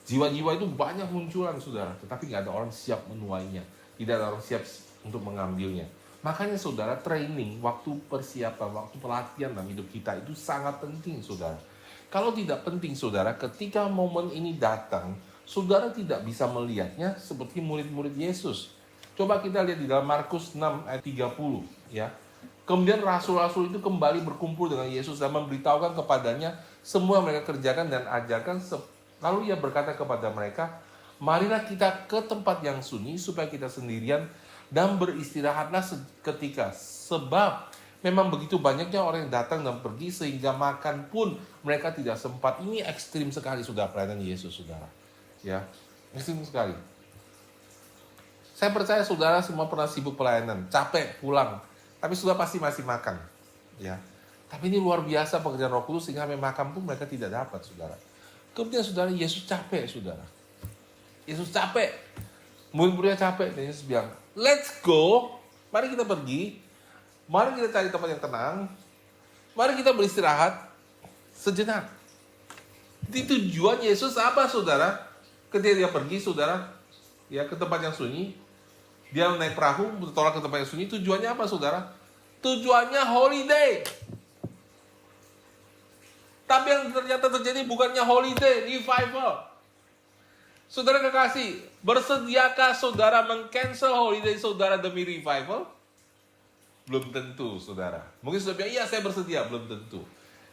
Jiwa-jiwa itu banyak munculan saudara, tetapi nggak ada orang siap menuainya, tidak ada orang siap untuk mengambilnya. Makanya saudara, training, waktu persiapan, waktu pelatihan dalam hidup kita itu sangat penting saudara. Kalau tidak penting saudara, ketika momen ini datang, saudara tidak bisa melihatnya seperti murid-murid Yesus. Coba kita lihat di dalam Markus 6 ayat 30 ya. Kemudian rasul-rasul itu kembali berkumpul dengan Yesus dan memberitahukan kepadanya semua yang mereka kerjakan dan ajarkan. Lalu ia berkata kepada mereka, marilah kita ke tempat yang sunyi supaya kita sendirian dan beristirahatlah seketika. Sebab memang begitu banyaknya orang yang datang dan pergi sehingga makan pun mereka tidak sempat. Ini ekstrim sekali sudah pelayanan Yesus saudara. Ya, ekstrim sekali. Saya percaya saudara semua pernah sibuk pelayanan, capek pulang, tapi sudah pasti masih makan. Ya, tapi ini luar biasa pekerjaan Roh Kudus sehingga makan pun mereka tidak dapat saudara. Kemudian saudara, Yesus capek saudara. Yesus capek. Murid-muridnya capek dan Yesus bilang, let's go, mari kita pergi. Mari kita cari tempat yang tenang. Mari kita beristirahat sejenak. Di tujuan Yesus apa saudara? Ketika dia pergi saudara, ya ke tempat yang sunyi, dia naik perahu bertolak ke tempat yang sunyi. Tujuannya apa saudara? Tujuannya holiday. Tapi yang ternyata terjadi bukannya holiday, revival. Saudara kekasih, bersediakah saudara meng-cancel holiday saudara demi revival? Belum tentu, saudara. Mungkin saudara bilang, iya saya bersedia. Belum tentu.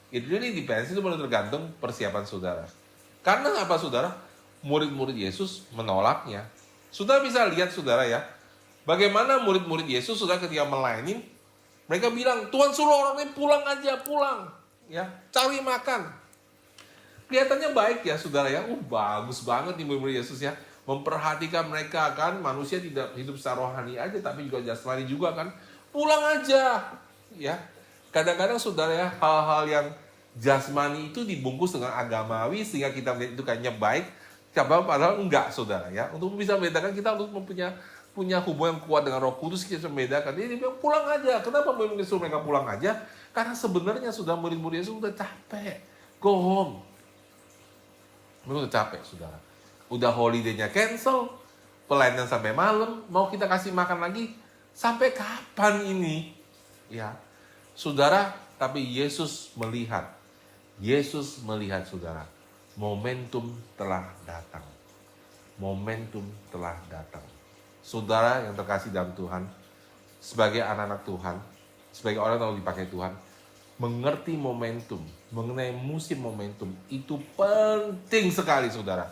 It really depends, itu baru tergantung persiapan saudara. Karena apa, saudara? Murid-murid Yesus menolaknya. Saudara bisa lihat, saudara ya, bagaimana murid-murid Yesus, saudara ketika melayani, mereka bilang, Tuhan suruh orang ini pulang aja, pulang. Ya, cari makan. Kelihatannya baik ya, saudara ya. Bagus banget nih murid-murid Yesus ya. Memperhatikan mereka kan, manusia tidak hidup secara rohani aja, tapi juga jasmani juga kan. Pulang aja, ya. Kadang-kadang saudara ya, hal-hal yang jasmani itu dibungkus dengan agamawi sehingga kita melihat itu kayaknya baik, padahal enggak, saudara ya. Untuk bisa membedakan kita harus punya hubungan kuat dengan Roh Kudus, kita bisa membedakan. Dia bilang pulang aja. Kenapa murid suruh mereka pulang aja? Karena sebenarnya sudah murid-murid Yesus udah capek. Go home. Mereka udah capek, saudara. Udah holiday-nya cancel, pelayanan sampai malam, mau kita kasih makan lagi? Sampai kapan ini? Ya, saudara, tapi Yesus melihat. Yesus melihat, saudara. Momentum telah datang. Momentum telah datang. Saudara yang terkasih dalam Tuhan, sebagai anak-anak Tuhan, sebagai orang yang dipakai Tuhan, mengerti momentum, mengenai musim momentum, itu penting sekali, saudara.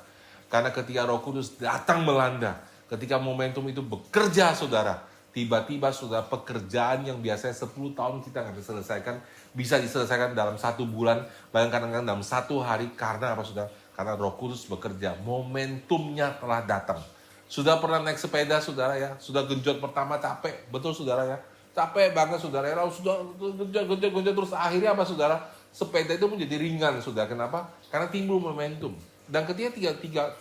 Karena ketika Roh Kudus datang melanda, ketika momentum itu bekerja, saudara, tiba-tiba sudah pekerjaan yang biasanya 10 tahun kita nggak bisa selesaikan, bisa diselesaikan dalam 1 bulan, bahkan kadang-kadang dalam 1 hari. Karena apa saudara? Karena Roh Kudus bekerja, momentumnya telah datang. Sudah pernah naik sepeda saudara ya? Sudah genjot pertama capek, betul saudara ya? Capek banget saudara ya, sudah genjot terus akhirnya apa saudara? Sepeda itu menjadi ringan saudara. Kenapa? Karena timbul momentum. Dan ketika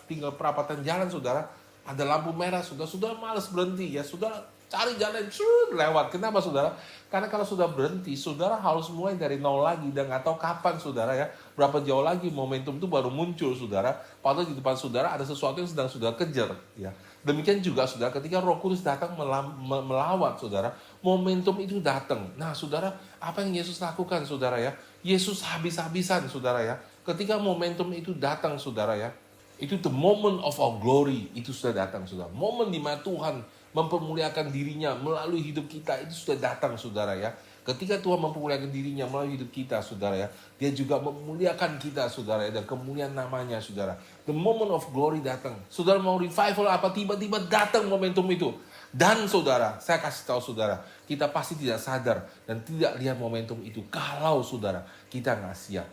tinggal perapatan jalan saudara, ada lampu merah sudah malas berhenti ya, sudah cari jalan lewat. Kenapa saudara? Karena kalau sudah berhenti, saudara harus mulai dari nol lagi dan nggak tahu kapan saudara ya, berapa jauh lagi momentum itu baru muncul saudara. Padahal di depan saudara ada sesuatu yang sedang saudara kejar ya. Demikian juga saudara ketika Roh Kudus datang melawat saudara, momentum itu datang. Nah saudara, apa yang Yesus lakukan saudara ya? Yesus habis-habisan saudara ya. Ketika momentum itu datang saudara ya, itu the moment of our glory itu sudah datang saudara. Momen di mana Tuhan mempermuliakan dirinya melalui hidup kita itu sudah datang saudara ya. Ketika Tuhan mempermuliakan dirinya melalui hidup kita saudara ya, dia juga memuliakan kita saudara ya, dan kemuliaan namanya saudara. The moment of glory datang. Saudara mau revival apa, tiba-tiba datang momentum itu. Dan saudara, saya kasih tahu saudara, kita pasti tidak sadar dan tidak lihat momentum itu kalau saudara kita nggak siap.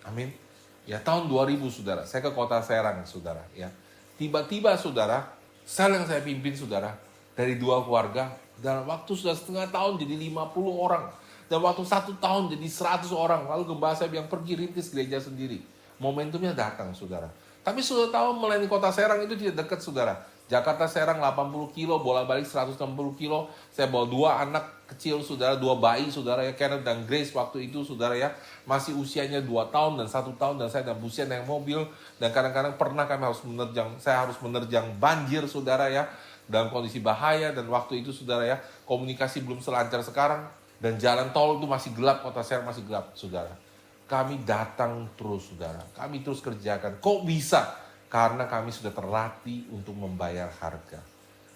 Amin. Ya, tahun 2000 saudara, saya ke kota Serang saudara ya. Tiba-tiba saudara, sel yang saya pimpin saudara, dari 2 keluarga, dalam waktu sudah setengah tahun jadi 50 orang. Dan waktu 1 tahun jadi 100 orang. Lalu gembala saya bilang pergi rintis gereja sendiri. Momentumnya datang saudara. Tapi sudah tahu melayani kota Serang itu tidak dekat saudara. Jakarta Serang 80 kilo, bolak-balik 160 kilo. Saya bawa 2 anak kecil saudara, 2 bayi saudara ya, Kenneth dan Grace waktu itu saudara ya. Masih usianya 2 tahun dan 1 tahun, dan saya dalam usia naik mobil. Dan kadang-kadang pernah saya harus menerjang banjir saudara ya. dalam kondisi bahaya, dan waktu itu saudara ya, komunikasi belum selancar sekarang, dan jalan tol itu masih gelap, kota Serang masih gelap saudara. Kami datang terus saudara, kami terus kerjakan. Kok bisa? Karena kami sudah terlatih untuk membayar harga.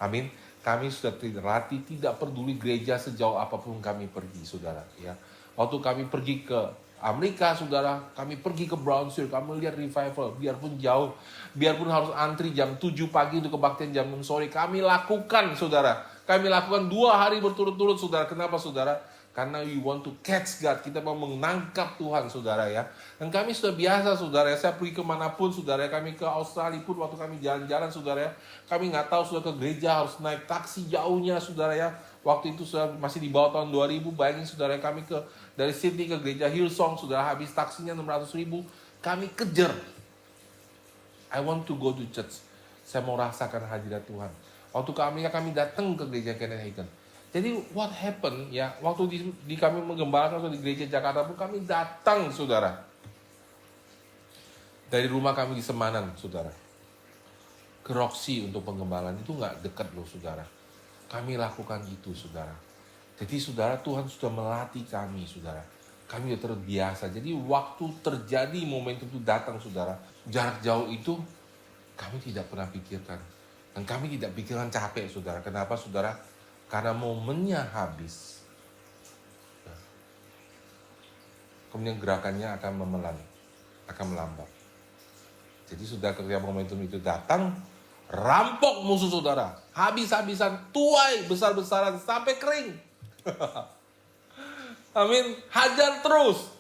Amin. Kami sudah terlatih, tidak peduli gereja sejauh apapun kami pergi saudara ya. Waktu kami pergi ke Amerika saudara, kami pergi ke Brownsville, kami lihat revival, biarpun jauh, biarpun harus antri jam 7 pagi untuk kebaktian jam 6 sore, kami lakukan saudara. Kami lakukan 2 hari berturut-turut saudara. Kenapa saudara? Karena we want to catch God, kita mau menangkap Tuhan saudara ya. Dan kami sudah biasa saudara ya, saya pergi kemanapun saudara ya, kami ke Australia pun waktu kami jalan-jalan saudara ya, kami nggak tahu sudah ke gereja harus naik taksi jauhnya saudara ya. Waktu itu sudah masih di bawah tahun 2000, bayangin saudara ya, kami dari Sydney ke gereja Hillsong saudara, habis taksinya 600.000, kami kejar. I want to go to church, saya mau rasakan hadirat Tuhan. Waktu ke Amerika kami datang ke gereja Kenneth Hagin. Jadi what happened ya, waktu di kami menggembalakan di gereja Jakarta pun kami datang saudara. Dari rumah kami di Semanan saudara, ke Roxy untuk penggembalaan itu nggak dekat loh saudara. Kami lakukan itu saudara. Jadi saudara, Tuhan sudah melatih kami saudara. Kami sudah terbiasa. Jadi waktu terjadi momentum itu datang saudara, jarak jauh itu kami tidak pernah pikirkan. Dan kami tidak pikirkan capek saudara. Kenapa saudara? Karena momennya habis. Kemudian gerakannya akan memelan, akan melambat. Jadi sudah ketika momentum itu datang, rampok musuh saudara. Habis-habisan, tuai besar-besaran sampai kering. Amin. Hajar terus.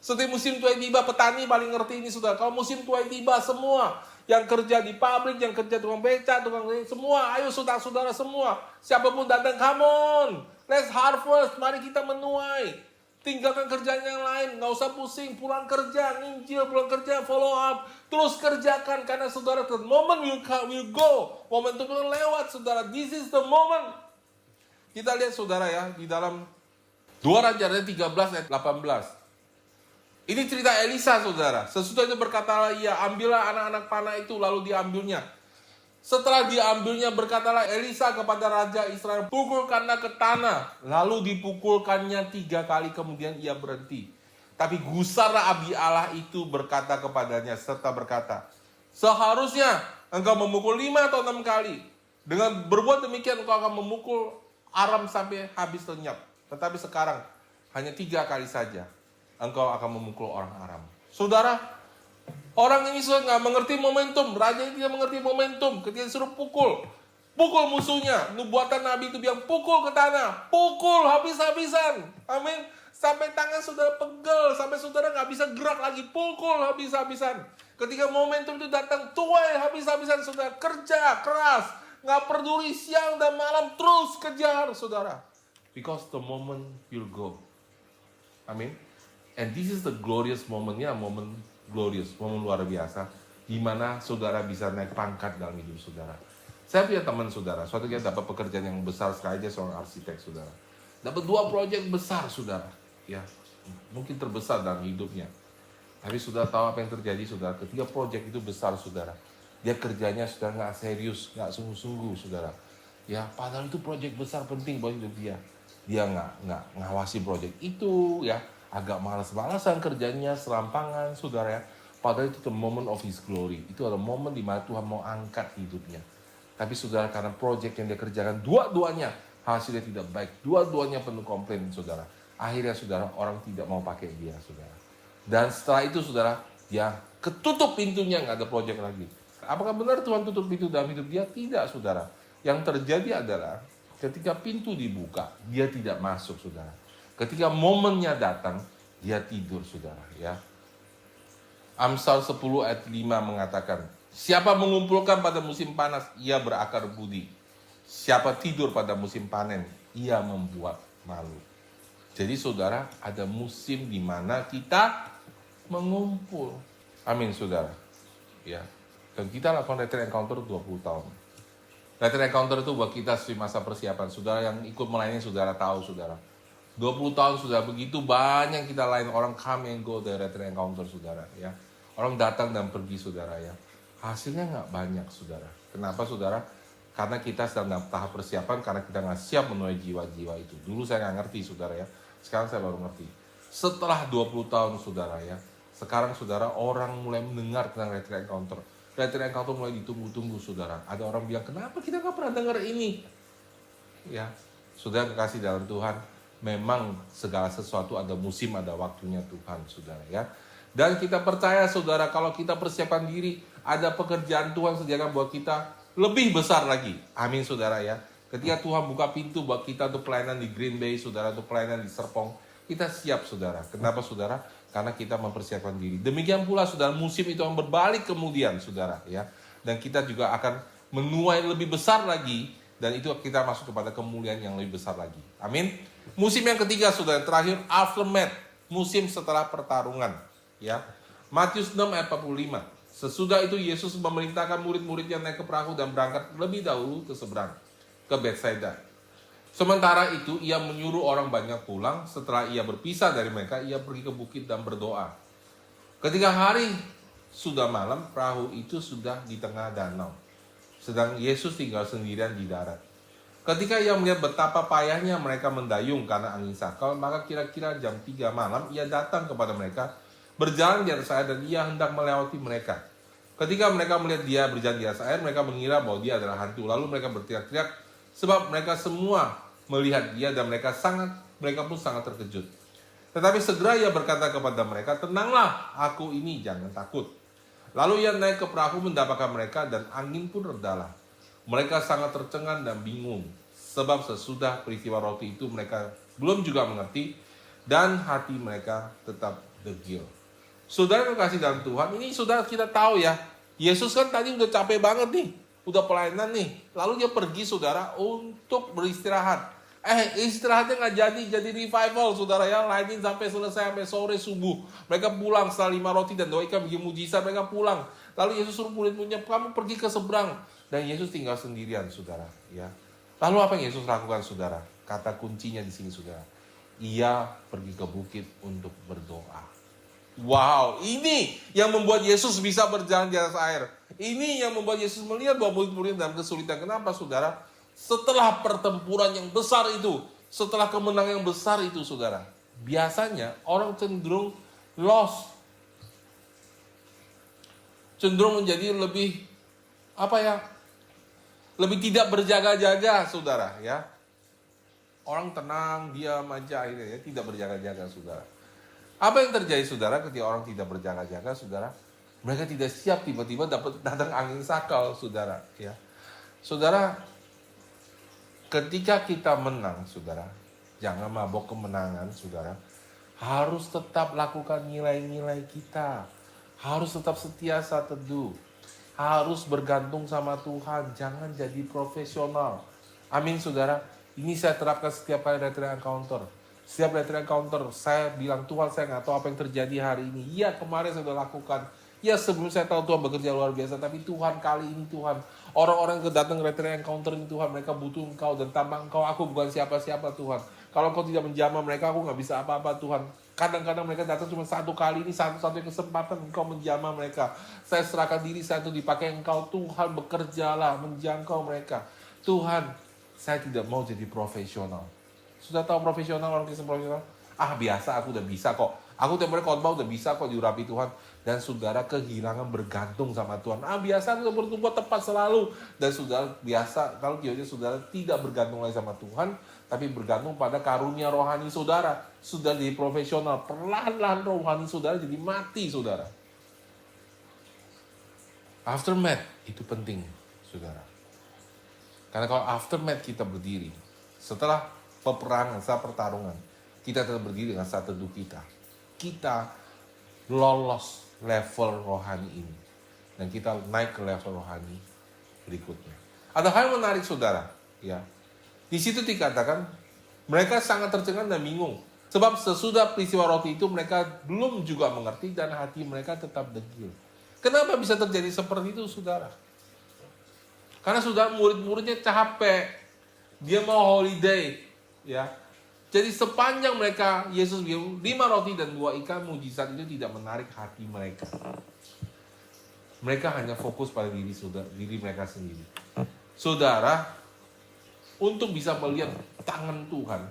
Setiap musim tuai tiba, petani paling ngerti ini saudara. Kalau musim tuai tiba, semua yang kerja di pabrik, yang kerja tukang beca, tukang semua, ayo saudara-saudara semua, siapapun datang, come on, let's harvest, mari kita menuai. Tinggalkan kerjaan yang lain, nggak usah pusing, pulang kerja, nginjil, pulang kerja, follow up, terus kerjakan, karena saudara, the moment will go, momentum itu lewat saudara, this is the moment. Kita lihat saudara ya, di dalam 2 Raja 13 ayat 18. Ini cerita Elisa saudara. Sesudah itu berkatalah ia, ambillah anak-anak panah itu, lalu diambilnya. Setelah diambilnya berkatalah Elisa kepada Raja Israel, pukulkanlah ke tanah. Lalu dipukulkannya 3 kali, kemudian ia berhenti. Tapi gusarlah Abi Allah itu berkata kepadanya, serta berkata, seharusnya engkau memukul 5 atau 6 kali. Dengan berbuat demikian engkau akan memukul Aram sampai habis lenyap. Tetapi sekarang hanya 3 kali saja engkau akan memukul orang Aram. Saudara, orang ini sudah nggak mengerti momentum. Raja ini tidak mengerti momentum. Ketika disuruh pukul musuhnya. Nubuatan Nabi itu bilang pukul ke tanah, pukul habis-habisan. Amin. Sampai tangan saudara pegel, sampai saudara nggak bisa gerak lagi. Pukul habis-habisan. Ketika momentum itu datang, tuai habis-habisan saudara. Kerja keras, nggak peduli siang dan malam, terus kejar saudara. Because the moment will go. Amin. And this is the glorious moment-nya, momen glorious, momen luar biasa, di mana saudara bisa naik pangkat dalam hidup saudara. Saya punya teman saudara, suatu ketika dapat pekerjaan yang besar sekali, dia seorang arsitek saudara. Dapat 2 proyek besar saudara, ya mungkin terbesar dalam hidupnya. Tapi sudah tahu apa yang terjadi saudara, ketika proyek itu besar saudara, dia kerjanya sudah nggak serius, nggak sungguh-sungguh saudara. Ya padahal itu proyek besar penting buat hidup dia. Dia nggak ngawasi proyek itu ya. Agak malas-malasan kerjanya, serampangan, saudara ya. Padahal itu the moment of his glory. Itu adalah momen di mana Tuhan mau angkat hidupnya. Tapi saudara, karena proyek yang dia kerjakan, dua-duanya hasilnya tidak baik. Dua-duanya penuh komplain, saudara. Akhirnya saudara, orang tidak mau pakai dia, saudara. Dan setelah itu saudara, dia ketutup pintunya, nggak ada proyek lagi. Apakah benar Tuhan tutup pintu dalam hidup dia? Tidak, saudara. Yang terjadi adalah, ketika pintu dibuka, dia tidak masuk, saudara. Ketika momennya datang, dia tidur saudara ya. Amsal 10 ayat 5 mengatakan, siapa mengumpulkan pada musim panas, ia berakar budi. Siapa tidur pada musim panen, ia membuat malu. Jadi saudara, ada musim di mana kita mengumpul. Amin saudara. Ya. Dan kita lakukan retreat encounter 20 tahun. Retreat encounter itu buat kita di masa persiapan. Saudara yang ikut melayani saudara tahu saudara. 20 tahun sudah begitu banyak kita lain orang come and go dari retreat encounter saudara ya. Orang datang dan pergi saudara ya. Hasilnya nggak banyak saudara. Kenapa saudara? Karena kita sedang dalam tahap persiapan, karena kita nggak siap menuai jiwa-jiwa itu. Dulu saya nggak ngerti, saudara ya. Sekarang saya baru ngerti. Setelah 20 tahun, saudara ya. Sekarang, saudara, orang mulai mendengar tentang retreat encounter. Retreat encounter mulai ditunggu-tunggu, saudara. Ada orang bilang, kenapa kita nggak pernah dengar ini? Ya, saudara kasih dalam Tuhan. Memang segala sesuatu ada musim, ada waktunya Tuhan, saudara ya. Dan kita percaya, saudara, kalau kita persiapan diri, ada pekerjaan Tuhan sediakan buat kita lebih besar lagi. Amin, saudara ya. Ketika Tuhan buka pintu buat kita untuk pelayanan di Green Bay, saudara, untuk pelayanan di Serpong, kita siap, saudara. Kenapa, saudara? Karena kita mempersiapkan diri. Demikian pula, saudara, musim itu akan berbalik kemudian, saudara ya. Dan kita juga akan menuai lebih besar lagi, dan itu kita masuk kepada kemuliaan yang lebih besar lagi. Amin. Musim yang ketiga, saudara, terakhir, aftermath, musim setelah pertarungan, ya. Matius 6 ayat 45. Sesudah itu Yesus memerintahkan murid-muridnya naik ke perahu dan berangkat lebih dahulu ke seberang, ke Betsaida. Sementara itu ia menyuruh orang banyak pulang. Setelah ia berpisah dari mereka, ia pergi ke bukit dan berdoa. Ketika hari sudah malam, perahu itu sudah di tengah danau, sedang Yesus tinggal sendirian di darat. Ketika ia melihat betapa payahnya mereka mendayung karena angin sakal, maka kira-kira jam 3 malam ia datang kepada mereka, berjalan di atas air, dan ia hendak melewati mereka. Ketika mereka melihat dia berjalan di atas air, mereka mengira bahwa dia adalah hantu. Lalu mereka berteriak-teriak, sebab mereka semua melihat dia, dan mereka pun sangat terkejut. Tetapi segera ia berkata kepada mereka, tenanglah, aku ini, jangan takut. Lalu ia naik ke perahu mendapatkan mereka, dan angin pun redalah. Mereka sangat tercengang dan bingung, sebab sesudah peristiwa roti itu mereka belum juga mengerti, dan hati mereka tetap degil. Saudara kasih dalam Tuhan, ini saudara kita tahu ya, Yesus kan tadi udah capek banget nih, udah pelayanan nih, lalu dia pergi, saudara, untuk beristirahat. Istirahatnya nggak jadi revival, saudara ya, lainin sampai selesai, sampai sore subuh. Mereka pulang setelah 5 roti dan 2 ikan bikin mujizat, mereka pulang. Lalu Yesus suruh murid-muridnya, kamu pergi ke seberang, dan Yesus tinggal sendirian, saudara ya. Lalu apa yang Yesus lakukan, saudara? Kata kuncinya di sini, saudara. Ia pergi ke bukit untuk berdoa. Wow, ini yang membuat Yesus bisa berjalan di atas air. Ini yang membuat Yesus melihat bahwa murid-murid dalam kesulitan. Kenapa, saudara? Setelah pertempuran yang besar itu, setelah kemenangan yang besar itu, saudara, biasanya orang cenderung lost, cenderung menjadi lebih lebih tidak berjaga-jaga, saudara ya. Orang tenang, diam aja, akhirnya ya, tidak berjaga-jaga, saudara. Apa yang terjadi, saudara, ketika orang tidak berjaga-jaga, saudara? Mereka tidak siap, tiba-tiba datang angin sakal, saudara ya. Saudara, ketika kita menang, saudara, jangan mabok kemenangan, saudara. Harus tetap lakukan nilai-nilai kita. Harus tetap setia saat teduh. Harus bergantung sama Tuhan. Jangan jadi profesional. Amin, saudara. Ini saya terapkan setiap kali retreat encounter. Setiap retreat encounter, saya bilang, Tuhan, saya nggak tahu apa yang terjadi hari ini. Ya, kemarin saya sudah lakukan. Ya, sebelum saya tahu Tuhan bekerja luar biasa. Tapi Tuhan, kali ini Tuhan, orang-orang yang datang retreat encounter ini, Tuhan, mereka butuh Engkau. Dan tanpa Engkau, aku bukan siapa-siapa, Tuhan. Kalau Engkau tidak menjamah mereka, aku nggak bisa apa-apa, Tuhan. Kadang-kadang mereka datang cuma satu kali, ini satu-satunya kesempatan Engkau menjamah mereka. Saya serahkan diri saya itu dipakai Engkau, Tuhan, bekerjalah, menjangkau mereka. Tuhan, saya tidak mau jadi profesional. Sudah tahu profesional, orang Kristen profesional? Biasa, aku udah bisa kok. Aku tiap hari khotbah udah bisa kok diurapi Tuhan. Dan saudara kehilangan bergantung sama Tuhan. Biasa aku udah bertumbuh tepat selalu. Dan saudara biasa, kalau kiyonya saudara tidak bergantung lagi sama Tuhan, tapi bergantung pada karunia rohani saudara. Sudah jadi profesional, perlahan-lahan rohani saudara jadi mati, saudara. Aftermath itu penting, saudara. Karena kalau aftermath kita berdiri, setelah peperangan, setelah pertarungan, kita tetap berdiri dengan saat teduh kita. Kita lolos level rohani ini. Dan kita naik ke level rohani berikutnya. Ada hal yang menarik, saudara. Ya. Di situ dikatakan, mereka sangat tercengang dan bingung. Sebab sesudah peristiwa roti itu, mereka belum juga mengerti dan hati mereka tetap degil. Kenapa bisa terjadi seperti itu, saudara? Karena saudara, murid-muridnya capek. Dia mau holiday. Ya. Jadi sepanjang mereka, Yesus bilang 5 roti dan 2 ikan, mujizat itu tidak menarik hati mereka. Mereka hanya fokus pada diri mereka sendiri. saudara, untuk bisa melihat tangan Tuhan.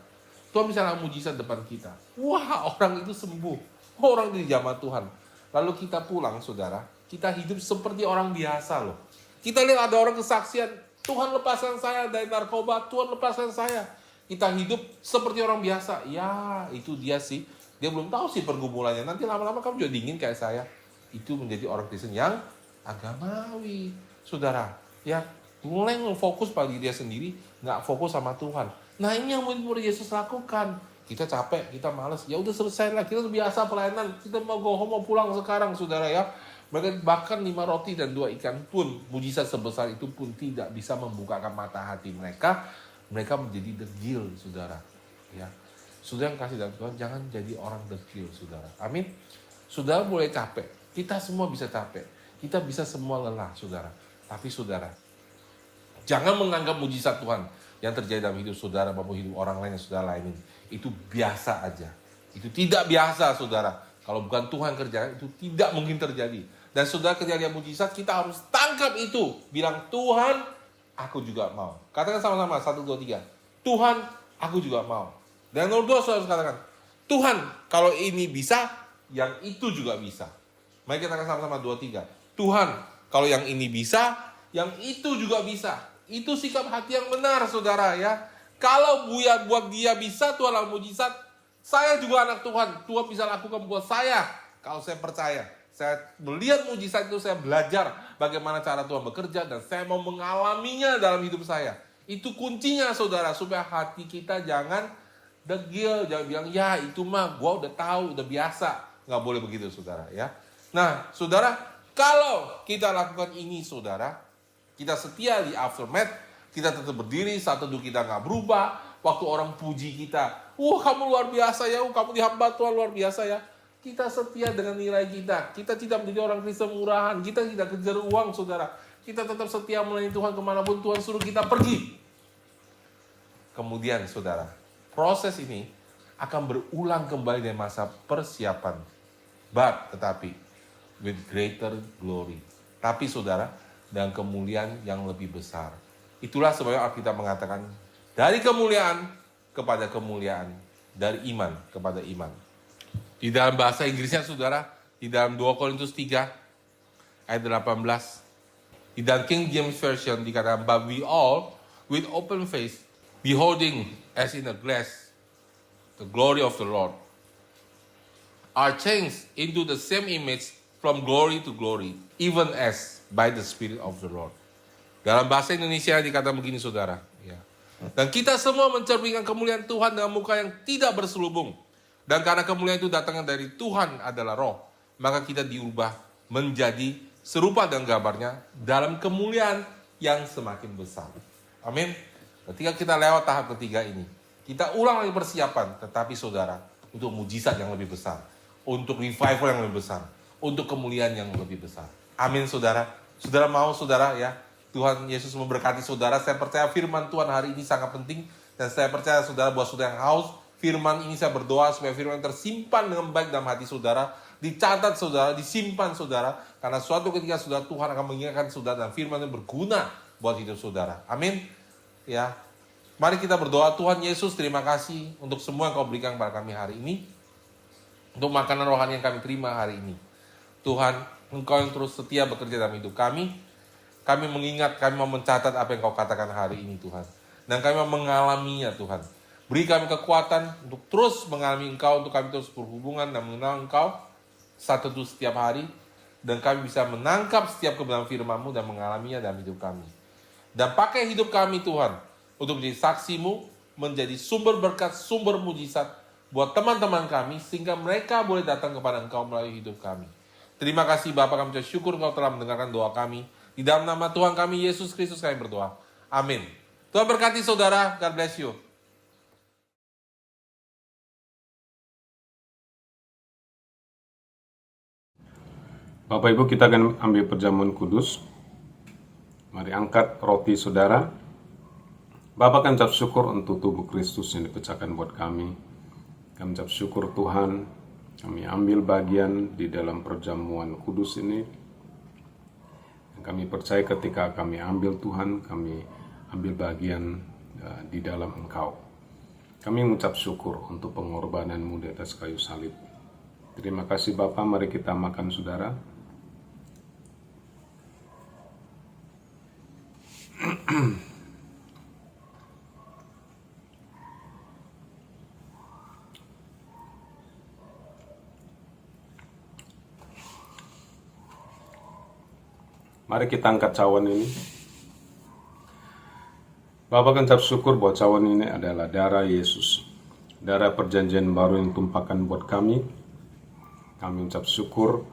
Tuhan bisa lakukan mujizat depan kita. Wah, orang itu sembuh. Orang itu dijamah Tuhan. Lalu kita pulang, saudara, kita hidup seperti orang biasa loh. Kita lihat ada orang kesaksian, Tuhan lepaskan saya dari narkoba, Tuhan lepaskan saya. Kita hidup seperti orang biasa. Ya, itu dia sih. Dia belum tahu sih pergumulannya. Nanti lama-lama kamu juga dingin kayak saya. Itu menjadi orang Kristen yang agamawi. Saudara, ya mulai fokus pada diri dia sendiri, nggak fokus sama Tuhan. Nah, ini yang murid-murid Yesus lakukan. Kita capek, kita malas. Ya udah selesai lah, kita biasa pelayanan. Kita mau go home, mau pulang sekarang, saudara ya. Mereka bahkan 5 roti dan 2 ikan pun, mujizat sebesar itu pun tidak bisa membukakan mata hati mereka. Mereka menjadi degil, saudara. Ya, saudara yang kasih dalam Tuhan, jangan jadi orang degil, saudara. Amin. Saudara mulai capek. Kita semua bisa capek. Kita bisa semua lelah, saudara. Tapi saudara, jangan menganggap mujizat Tuhan yang terjadi dalam hidup saudara maupun hidup orang lain yang saudara lainin itu biasa aja. Itu tidak biasa, saudara. Kalau bukan Tuhan kerjakan, itu tidak mungkin terjadi. Dan saudara, kejadian mujizat, kita harus tangkap itu. Bilang, Tuhan, aku juga mau. Katakan sama-sama, 1, 2, 3. Tuhan, aku juga mau. Dan nomor 2, saudara harus katakan, Tuhan, kalau ini bisa, yang itu juga bisa. Mari kita katakan sama-sama, 2, 3. Tuhan, kalau yang ini bisa, yang itu juga bisa. Itu sikap hati yang benar, saudara ya. Kalau buat dia bisa, Tuhan lakukan mujizat, saya juga anak Tuhan. Tuhan bisa lakukan buat saya. Kalau saya percaya, saya melihat mujizat itu, saya belajar bagaimana cara Tuhan bekerja, dan saya mau mengalaminya dalam hidup saya. Itu kuncinya, saudara, supaya hati kita jangan degil, jangan bilang, ya itu mah gua udah tahu, udah biasa. Nggak boleh begitu, saudara ya. Nah, saudara, kalau kita lakukan ini, saudara, kita setia di aftermath, kita tetap berdiri, saat teduh kita nggak berubah. Waktu orang puji kita, kamu luar biasa ya, kamu dihamba Tuhan luar biasa ya. Kita setia dengan nilai kita. Kita tidak menjadi orang Kristen murahan. Kita tidak kejar uang, saudara. Kita tetap setia melayani Tuhan kemanapun Tuhan suruh kita pergi. Kemudian, saudara, proses ini akan berulang kembali dari masa persiapan. Tetapi, with greater glory. Tapi, saudara, dengan kemuliaan yang lebih besar. Itulah sebabnya Alkitab mengatakan, dari kemuliaan kepada kemuliaan, dari iman kepada iman. Di dalam bahasa Inggrisnya, saudara, di dalam 2 Korintus 3 ayat 18, di dalam King James Version dikatakan, but we all with open face beholding as in a glass the glory of the Lord are changed into the same image from glory to glory, even as by the Spirit of the Lord. Dalam bahasa Indonesia dikatakan begini, saudara, ya. Dan kita semua mencerminkan kemuliaan Tuhan dengan muka yang tidak berselubung. Dan karena kemuliaan itu datangnya dari Tuhan adalah roh, maka kita diubah menjadi serupa dengan gambarnya dalam kemuliaan yang semakin besar. Amin. Ketika kita lewat tahap ketiga ini, kita ulang lagi persiapan, tetapi saudara, untuk mujizat yang lebih besar, untuk revival yang lebih besar, untuk kemuliaan yang lebih besar. Amin, saudara. Saudara mau, saudara, ya, Tuhan Yesus memberkati saudara. Saya percaya firman Tuhan hari ini sangat penting. Dan saya percaya saudara, buat saudara yang haus, firman ini saya berdoa supaya firman tersimpan dengan baik dalam hati saudara. Dicatat saudara, disimpan saudara. Karena suatu ketika saudara, Tuhan akan mengingatkan saudara, dan firman itu berguna buat hidup saudara. Amin. Ya, mari kita berdoa. Tuhan Yesus, terima kasih untuk semua yang kau berikan kepada kami hari ini. Untuk makanan rohani yang kami terima hari ini. Tuhan, Engkau yang terus setia bekerja dalam hidup kami. Kami mengingat, kami mau mencatat apa yang kau katakan hari ini, Tuhan. Dan kami mau mengalaminya, Tuhan. Beri kami kekuatan untuk terus mengalami Engkau, untuk kami terus berhubungan dan mengenal Engkau satu setiap hari. Dan kami bisa menangkap setiap kebenaran firman-Mu dan mengalaminya dalam hidup kami. Dan pakai hidup kami, Tuhan, untuk menjadi saksi-Mu, menjadi sumber berkat, sumber mujizat buat teman-teman kami, sehingga mereka boleh datang kepada Engkau melalui hidup kami. Terima kasih Bapa, kami ucap syukur Engkau telah mendengarkan doa kami. Di dalam nama Tuhan kami, Yesus Kristus, kami berdoa. Amin. Tuhan berkati saudara. God bless you. Bapak Ibu, kita akan ambil perjamuan kudus. Mari angkat roti saudara. Bapak akan ucap syukur untuk tubuh Kristus yang dipecahkan buat kami. Kami ucap syukur Tuhan. Kami ambil bagian di dalam perjamuan kudus ini. Kami percaya ketika kami ambil Tuhan, kami ambil bagian di dalam Engkau. Kami mengucap syukur untuk pengorbanan-Mu di atas kayu salib. Terima kasih Bapa, mari kita makan saudara. Mari kita angkat cawan ini. Bapa kami ucap syukur bahwa cawan ini adalah darah Yesus. Darah perjanjian baru yang tumpahkan buat kami. Kami ucap syukur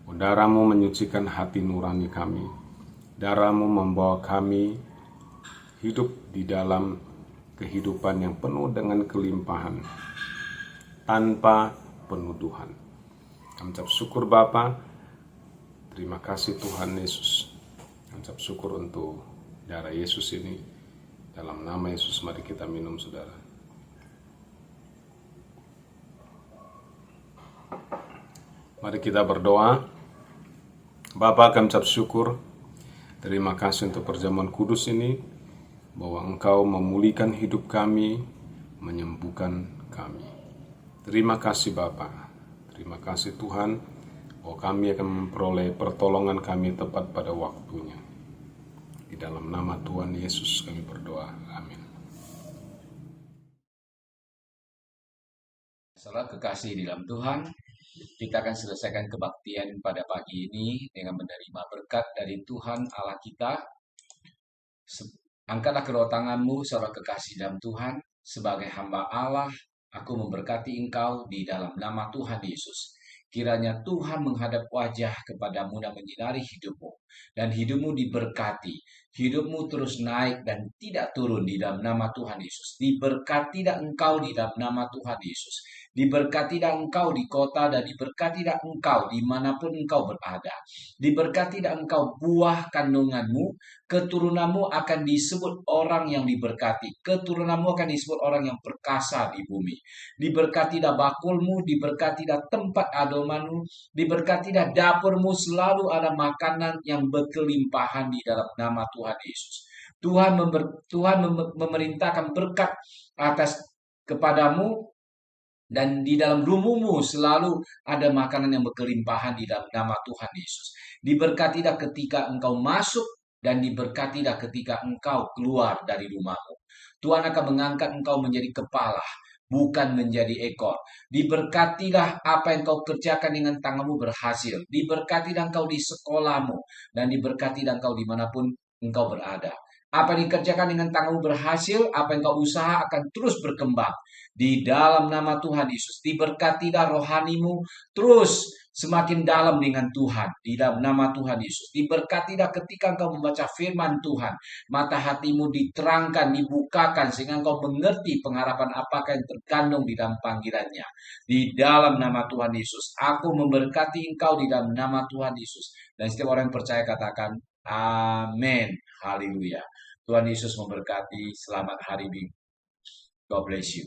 bahwa darah-Mu menyucikan hati nurani kami. Darah-Mu membawa kami hidup di dalam kehidupan yang penuh dengan kelimpahan. Tanpa penuduhan. Kami ucap syukur Bapa. Terima kasih Tuhan Yesus. Ucap syukur untuk darah Yesus ini. Dalam nama Yesus mari kita minum saudara. Mari kita berdoa. Bapa kami ucap syukur. Terima kasih untuk perjamuan kudus ini. Bahwa Engkau memulihkan hidup kami. Menyembuhkan kami. Terima kasih Bapa. Terima kasih Tuhan. Bahwa kami akan memperoleh pertolongan kami tepat pada waktunya. Di dalam nama Tuhan Yesus kami berdoa. Amin. Saudara kekasih di dalam Tuhan, kita akan selesaikan kebaktian pada pagi ini dengan menerima berkat dari Tuhan Allah kita. Angkatlah kedua tanganmu, saudara kekasih dalam Tuhan, sebagai hamba Allah, aku memberkati engkau di dalam nama Tuhan Yesus. Kiranya Tuhan menghadap wajah kepadamu dan menyinari hidupmu. Dan hidupmu diberkati. Hidupmu terus naik dan tidak turun di dalam nama Tuhan Yesus. Diberkati dah engkau di dalam nama Tuhan Yesus. Diberkati dah engkau di kota dan diberkati dah engkau dimanapun engkau berada. Diberkati dah engkau buah kandunganmu. Keturunanmu akan disebut orang yang diberkati. Keturunanmu akan disebut orang yang perkasa di bumi. Diberkati dah bakulmu, diberkati dah tempat adomanmu, diberkati dah dapurmu, selalu ada makanan yang berkelimpahan di dalam nama Tuhan Yesus. Tuhan memerintahkan berkat atas kepadamu dan di dalam rumahmu selalu ada makanan yang berkelimpahan di dalam nama Tuhan Yesus. Diberkati dah ketika engkau masuk dan diberkati dah ketika engkau keluar dari rumahmu. Tuhan akan mengangkat engkau menjadi kepala, bukan menjadi ekor. Diberkatilah apa yang kau kerjakan dengan tanganmu berhasil. Diberkatilah engkau di sekolahmu. Dan diberkatilah engkau dimanapun engkau berada. Apa yang dikerjakan dengan tanganmu berhasil, apa yang kau usaha akan terus berkembang. Di dalam nama Tuhan Yesus. Diberkatilah rohanimu terus semakin dalam dengan Tuhan. Di dalam nama Tuhan Yesus. Diberkatilah ketika engkau membaca firman Tuhan. Mata hatimu diterangkan, dibukakan. Sehingga engkau mengerti pengharapan apakah yang terkandung di dalam panggilannya. Di dalam nama Tuhan Yesus. Aku memberkati engkau di dalam nama Tuhan Yesus. Dan setiap orang yang percaya katakan, amin. Haleluya. Tuhan Yesus memberkati. Selamat hari Minggu. God bless you.